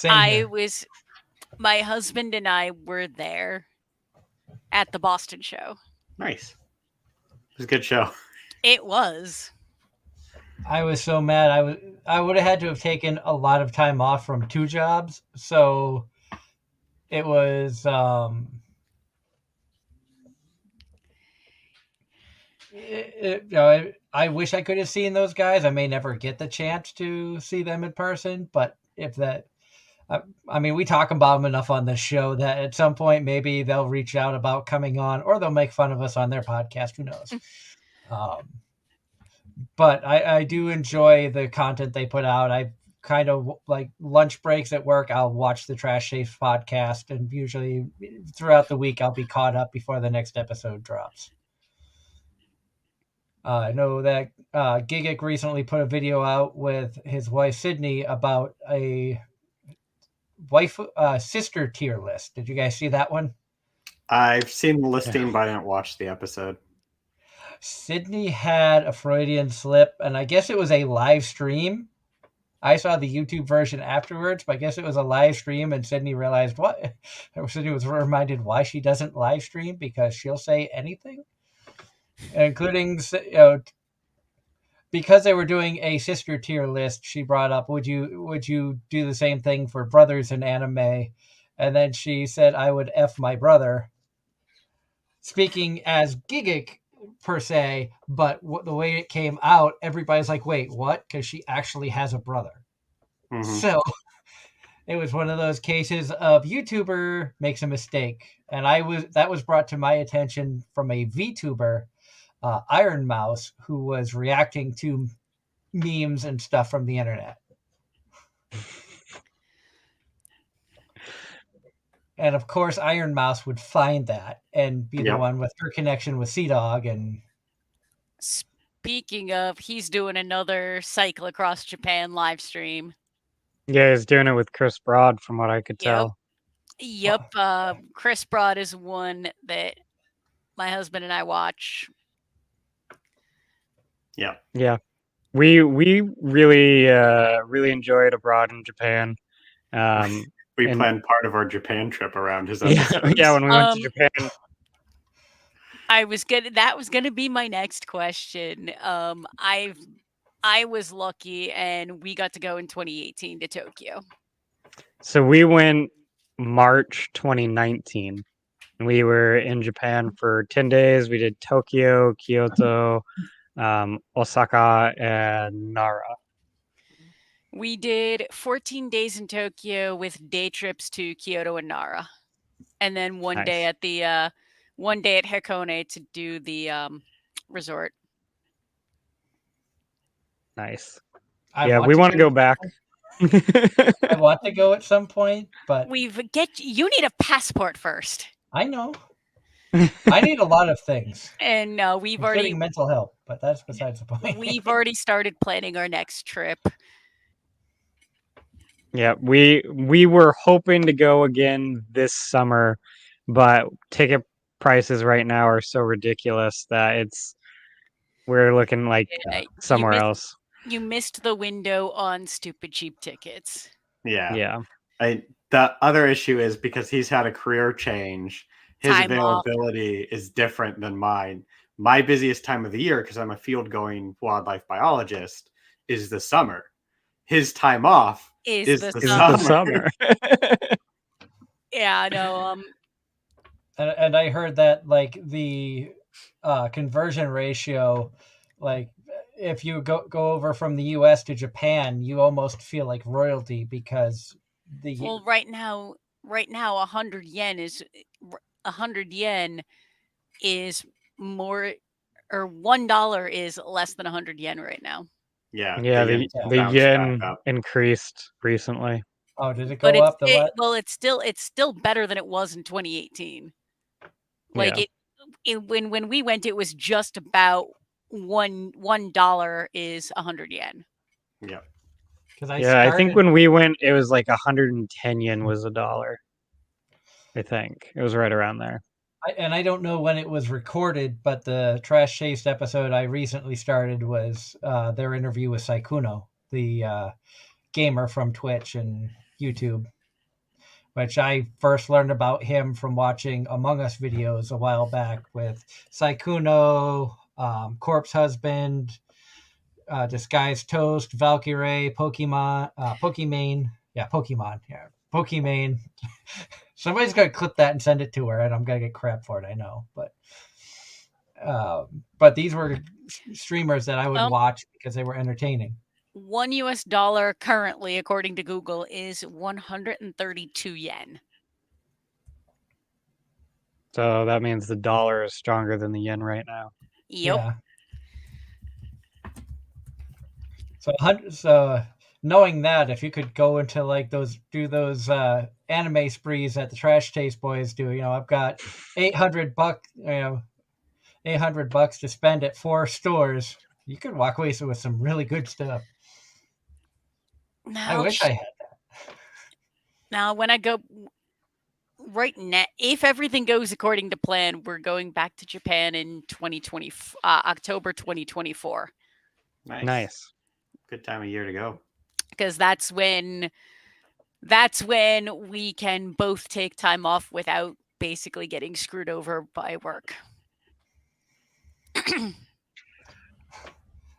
My husband and I were there at the Boston show. Nice. It was a good show. It was. I was so mad. I would have had to have taken a lot of time off from 2 jobs. So it was I wish I could have seen those guys. I may never get the chance to see them in person, but if that, I mean, we talk about them enough on this show that at some point maybe they'll reach out about coming on, or they'll make fun of us on their podcast. Who knows? But I do enjoy the content they put out. I kind of like lunch breaks at work. I'll watch the Trash Safe podcast, and usually throughout the week I'll be caught up before the next episode drops. I know that Gigic recently put a video out with his wife Sydney about a sister tier list. Did you guys see that one? I've seen the listing, but I didn't watch the episode. Sydney had a Freudian slip, and I guess it was a live stream. I saw the YouTube version afterwards, but I guess it was a live stream, and Sydney realized what? Sydney was reminded why she doesn't live stream, because she'll say anything, including, because they were doing a sister tier list. She brought up, would you do the same thing for brothers in anime? And then she said, I would F my brother. Speaking as Gigic, per se, but the way it came out, everybody's like, wait, what? Because she actually has a brother. Mm-hmm. So it was one of those cases of YouTuber makes a mistake. And that was brought to my attention from a VTuber, Iron Mouse, who was reacting to memes and stuff from the internet. And of course, Iron Mouse would find that and be the Yep. one with her connection with Sea Dog. And Speaking of, he's doing another Cycle Across Japan live stream. Yeah, he's doing it with Chris Broad, from what I could tell. Yep. Chris Broad is one that my husband and I watch. Yeah. Yeah, we really enjoyed Abroad in Japan. We and- planned part of our Japan trip around his yeah, episodes. yeah, when we went to Japan. That was gonna be my next question. I was lucky and we got to go in 2018 to Tokyo. So we went March 2019. We were in Japan for 10 days. We did Tokyo, Kyoto, Osaka, and Nara. We did 14 days in Tokyo with day trips to Kyoto and Nara. And then one day at the one day at Hakone to do the resort. Nice. I We want to go back. I want to go at some point, but you need a passport first. I know. I need a lot of things. And we've including already mental health, but that's besides the point. we've already started planning our next trip. Yeah, we were hoping to go again this summer, but ticket prices right now are so ridiculous that we're looking like somewhere else. You missed the window on stupid cheap tickets. Yeah. The other issue is because he's had a career change, his Time availability is different than mine. My busiest time of the year, because I'm a field-going wildlife biologist, is the summer. His time off is the summer. Yeah, no. And I heard that like the conversion ratio, like if you go over from the U.S. to Japan, you almost feel like royalty because right now 100 yen is more, or $1 is less than 100 yen right now. Yeah, the yen increased recently. Oh, did it go up? It's still better than it was in 2018. Like when we went, it was just about $1 is 100 yen. Yeah. I think when we went, it was like 110 yen was $1. I think it was right around there. And I don't know when it was recorded, but the Trash Chased episode I recently started was their interview with Saikuno, the gamer from Twitch and YouTube, which I first learned about him from watching Among Us videos a while back with Saikuno, Corpse Husband, Disguised Toast, Valkyrie, Pokemon. Somebody's gonna clip that and send it to her, and I'm gonna get crap for it. I know, but these were streamers that I would watch because they were entertaining. $1 currently, according to Google, is 132 yen. So that means the dollar is stronger than the yen right now. Yep. Yeah. So knowing that, if you could go into like those anime sprees that the Trash Taste Boys do, I've got $800, $800 to spend at 4 stores. You could walk away with some really good stuff. Now, I wish I had that. Now, when I go right now, if everything goes according to plan, we're going back to Japan in October 2024. Nice. Good time of year to go. Because that's when we can both take time off without basically getting screwed over by work.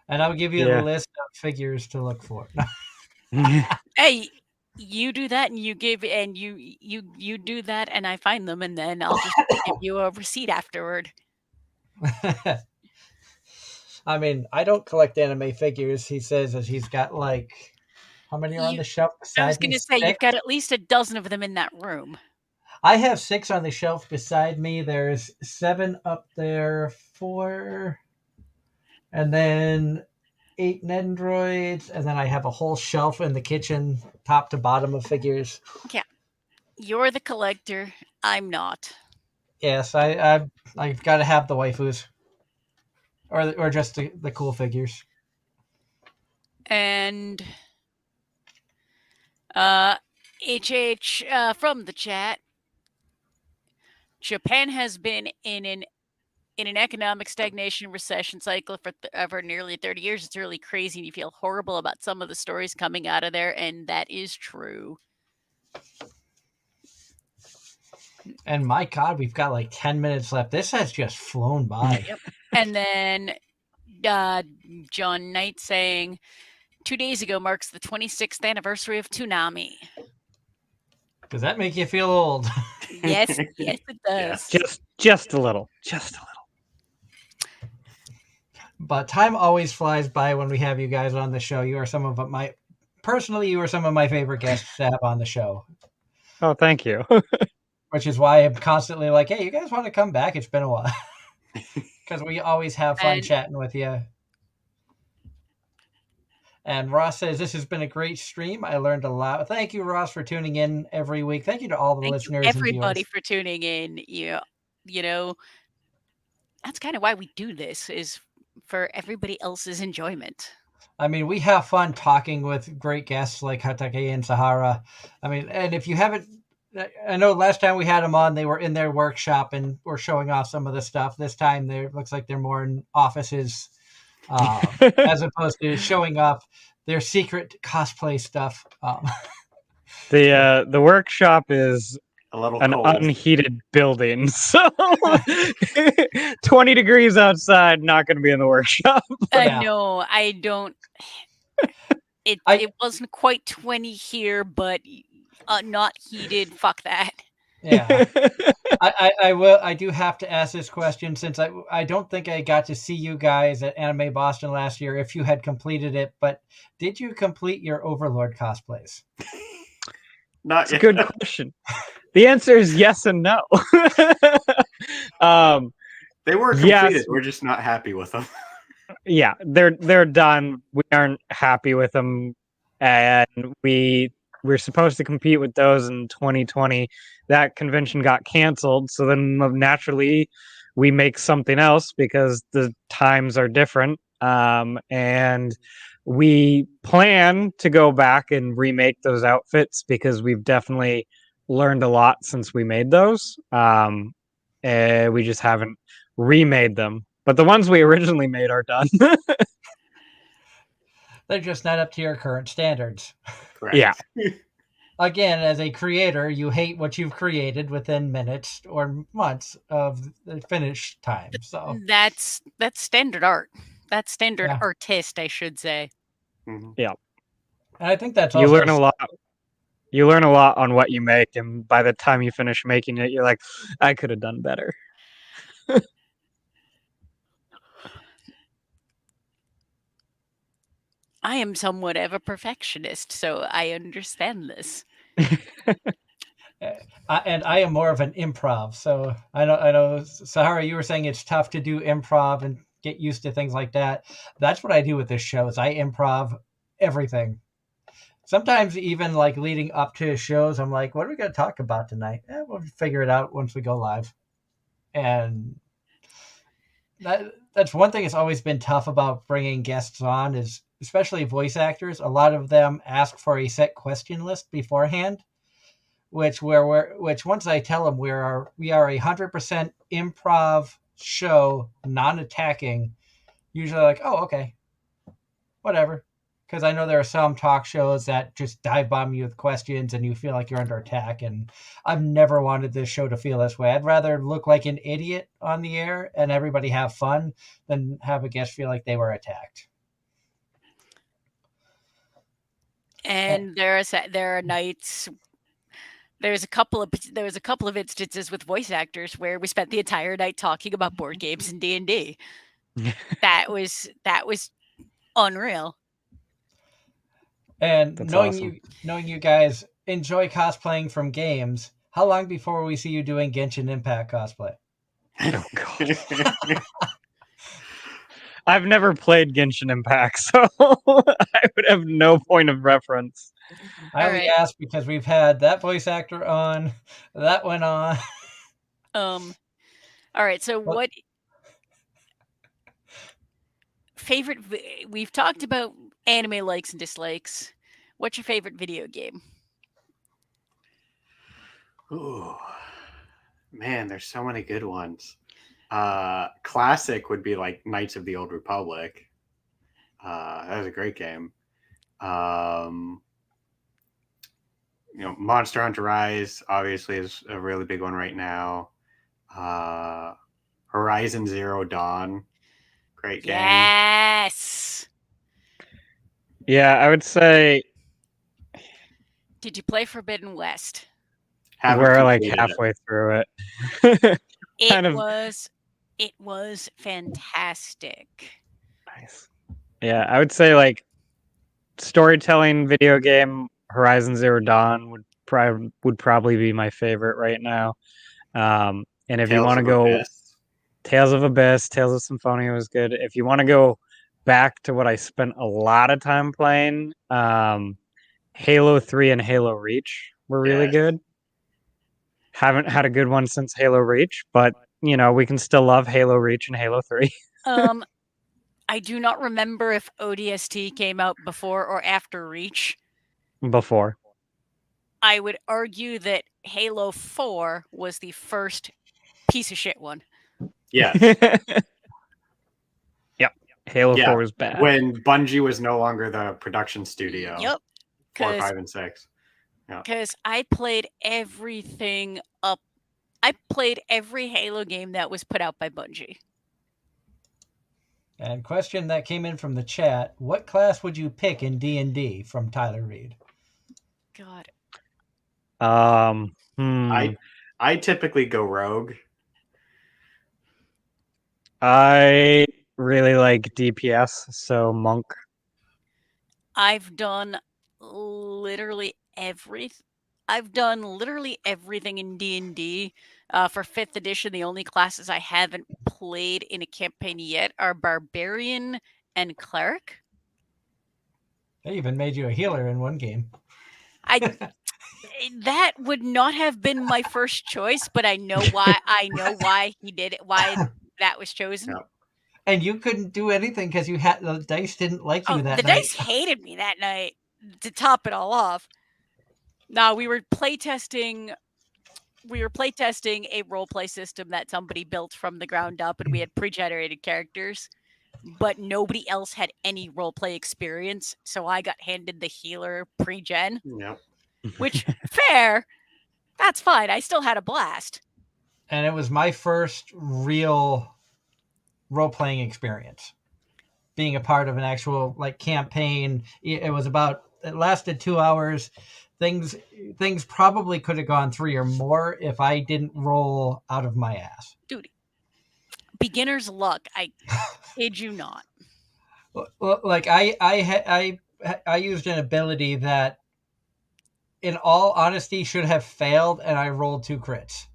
And I'll give you the list of figures to look for. Hey, you do that, and you do that, and I find them, and then I'll just give you a receipt afterward. I mean, I don't collect anime figures. He says that he's got like, how many are on the shelf beside me? I was going to say, you've got at least a dozen of them in that room. I have 6 on the shelf beside me. There's 7 up there, 4, and then 8 Nendroids, and then I have a whole shelf in the kitchen, top to bottom of figures. Yeah. You're the collector. I'm not. Yes, I've got to have the waifus, or just the cool figures. And HH from the chat. Japan has been in an economic stagnation recession cycle for nearly 30 years. It's really crazy, and you feel horrible about some of the stories coming out of there, and that is true. And my God, we've got like 10 minutes left. This has just flown by. Yep. And then John Knight saying, 2 days ago marks the 26th anniversary of Toonami. Does that make you feel old? Yes, yes, it does. Just a little. But time always flies by when we have you guys on the show. You are some of my favorite guests to have on the show. Oh, thank you. Which is why I'm constantly like, hey, you guys want to come back? It's been a while. Because we always have fun chatting with you. And Ross says, this has been a great stream. I learned a lot. Thank you, Ross, for tuning in every week. Thank you to all the listeners. Everybody and for tuning in. You know, that's kind of why we do this, is for everybody else's enjoyment. I mean, we have fun talking with great guests like Hatake and Sahara. I mean, and if you haven't, I know last time we had them on, they were in their workshop and were showing off some of the stuff. This time, looks like they're more in offices. As opposed to showing off their secret cosplay stuff. The workshop is an cold. unheated building, so 20 degrees outside, not going to be in the workshop. No, I don't. It wasn't quite 20 here, but not heated. Fuck that. Yeah. I do have to ask this question, since I don't think I got to see you guys at Anime Boston last year if you had completed it, but did you complete your Overlord cosplays? That's a good question. The answer is yes and no. They were completed. Yes. We're just not happy with them. Yeah, they're done. We aren't happy with them, and we're supposed to compete with those in 2020. That convention got canceled, so then naturally we make something else because the times are different. And we plan to go back and remake those outfits because we've definitely learned a lot since we made those. And we just haven't remade them. But the ones we originally made are done. They're just not up to your current standards. Correct. Yeah. Again, as a creator, you hate what you've created within minutes or months of the finish time. So that's standard art. That's standard artist, I should say. Mm-hmm. Yeah. And I think that's you learn a lot. You learn a lot on what you make, and by the time you finish making it, you're like, I could have done better. I am somewhat of a perfectionist, so I understand this. And I am more of an improv. So I know, Sahara, you were saying it's tough to do improv and get used to things like that. That's what I do with this show, is I improv everything. Sometimes even like leading up to shows, I'm like, what are we going to talk about tonight? We'll figure it out once we go live. And that's one thing that's always been tough about bringing guests on, is especially voice actors. A lot of them ask for a set question list beforehand, which once I tell them we are 100% improv show, non-attacking, usually like, oh, okay, whatever. Because I know there are some talk shows that just dive bomb you with questions and you feel like you're under attack. And I've never wanted this show to feel this way. I'd rather look like an idiot on the air and everybody have fun than have a guest feel like they were attacked. And there are nights. There was a couple of instances with voice actors where we spent the entire night talking about board games and D&D. That was unreal. And That's knowing awesome. knowing you guys enjoy cosplaying from games, how long before we see you doing Genshin Impact cosplay? Oh, God. I've never played Genshin Impact, so I would have no point of reference. I only asked because we've had that voice actor on, that one on. All right. So what favorite? We've talked about anime likes and dislikes. What's your favorite video game? Ooh, man, there's so many good ones. Classic would be like Knights of the Old Republic. That was a great game. Monster Hunter Rise obviously is a really big one right now. Horizon Zero Dawn, great game. Yes. Yeah, I would say. Did you play Forbidden West? We're like halfway through it. It was fantastic. Nice. Yeah, I would say like storytelling video game Horizon Zero Dawn would probably be my favorite right now. And if you want to go Tales of Abyss, Tales of Symphonia was good. If you want to go back to what I spent a lot of time playing, Halo 3 and Halo Reach were really good. Haven't had a good one since Halo Reach, but we can still love Halo Reach and Halo 3. I do not remember if ODST came out before or after Reach. Before. I would argue that Halo 4 was the first piece of shit one. Yeah. Yep. Halo 4 was bad. When Bungie was no longer the production studio. Yep. 4, 5, and 6. Because I played everything up. I played every Halo game that was put out by Bungie. And question that came in from the chat: what class would you pick in D&D? From Tyler Reed. God. I typically go rogue. I really like DPS, so monk. I've done literally everything. I've done literally everything in D&D. For 5th edition, the only classes I haven't played in a campaign yet are Barbarian and Cleric. They even made you a healer in one game. That would not have been my first choice, but I know why. I know why he did it. Why that was chosen. Yep. And you couldn't do anything because the dice didn't like you that night. The dice hated me that night. To top it all off. No, we were playtesting a roleplay system that somebody built from the ground up, and we had pre-generated characters, but nobody else had any roleplay experience, so I got handed the healer pre-gen. Yep. Which, fair, that's fine. I still had a blast. And it was my first real role-playing experience. Being a part of an actual campaign. It lasted 2 hours. Things probably could have gone 3 or more if I didn't roll out of my ass. Dude, beginner's luck. I kid you not. Like I used an ability that, in all honesty, should have failed, and I rolled 2 crits.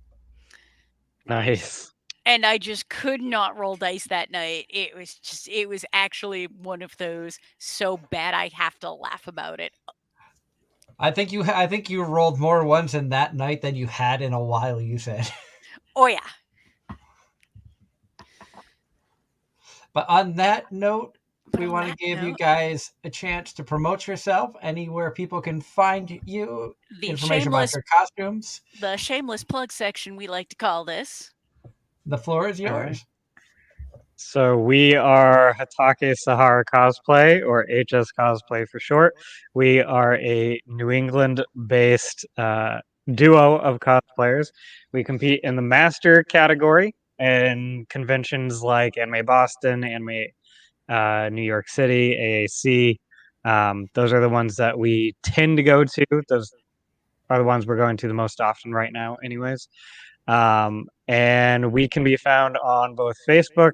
Nice. And I just could not roll dice that night. It was actually one of those so bad I have to laugh about it. I think you rolled more ones in that night than you had in a while, you said. Oh yeah. But on that note, we want to give you guys a chance to promote yourself anywhere people can find you. Information about your costumes. The shameless plug section, we like to call this. The floor is yours. So we are Hatake Sahara Cosplay, or HS Cosplay for short. We are a New England-based duo of cosplayers. We compete in the master category in conventions like Anime Boston, Anime New York City, AAC. Those are the ones that we tend to go to. Those are the ones we're going to the most often right now anyways. And we can be found on both Facebook,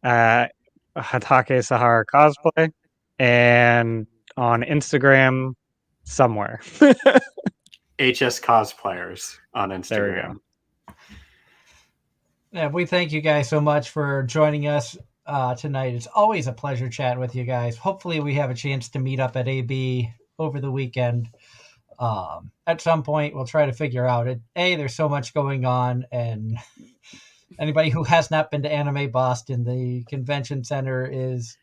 Hatake Sahara Cosplay, and on Instagram somewhere. HS Cosplayers on Instagram. There we go. Yeah, we thank you guys so much for joining us tonight. It's always a pleasure chatting with you guys. Hopefully, we have a chance to meet up at AB over the weekend. At some point, we'll try to figure out it. There's so much going on, and anybody who has not been to Anime Boston, the convention center is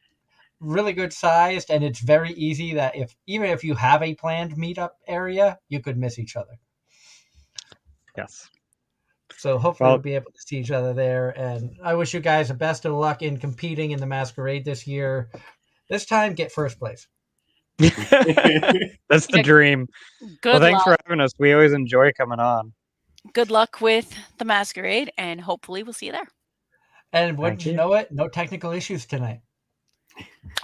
really good sized, and it's very easy that even if you have a planned meetup area, you could miss each other. Yes. So hopefully we'll be able to see each other there. And I wish you guys the best of luck in competing in the Masquerade this year. This time, get first place. That's the dream. Good Thanks for luck. having us. We always enjoy coming on. Good luck with the Masquerade, and hopefully we'll see you there. And wouldn't you know it? No technical issues tonight.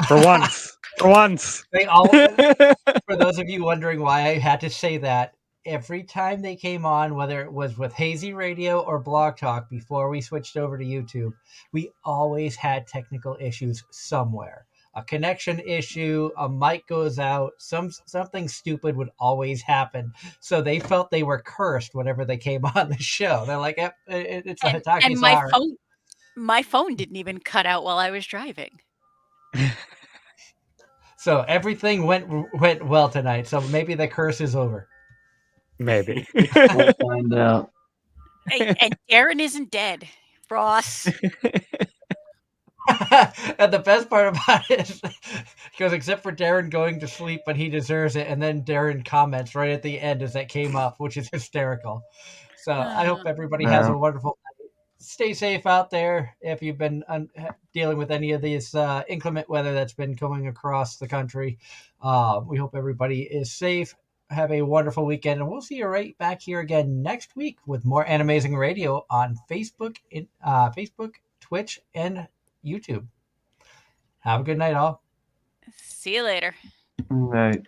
For once. For once. For those of you wondering why I had to say that, every time they came on, whether it was with Hazy Radio or Blog Talk before we switched over to YouTube, we always had technical issues somewhere. A connection issue, a mic goes out, something stupid would always happen. So they felt they were cursed whenever they came on the show. They're like, it's a Hatake and Sahara. my phone didn't even cut out while I was driving. So everything went well tonight. So maybe the curse is over. Maybe. We'll find out. And Darren isn't dead, Ross. And the best part about it is, he goes, except for Darren going to sleep, but he deserves it. And then Darren comments right at the end as that came up, which is hysterical. So I hope everybody has a wonderful night. Stay safe out there if you've been dealing with any of this inclement weather that's been going across the country. We hope everybody is safe. Have a wonderful weekend, and we'll see you right back here again next week with more Anime-Zing Radio on Facebook, Twitch, and YouTube. Have a good night, all. See you later. All right.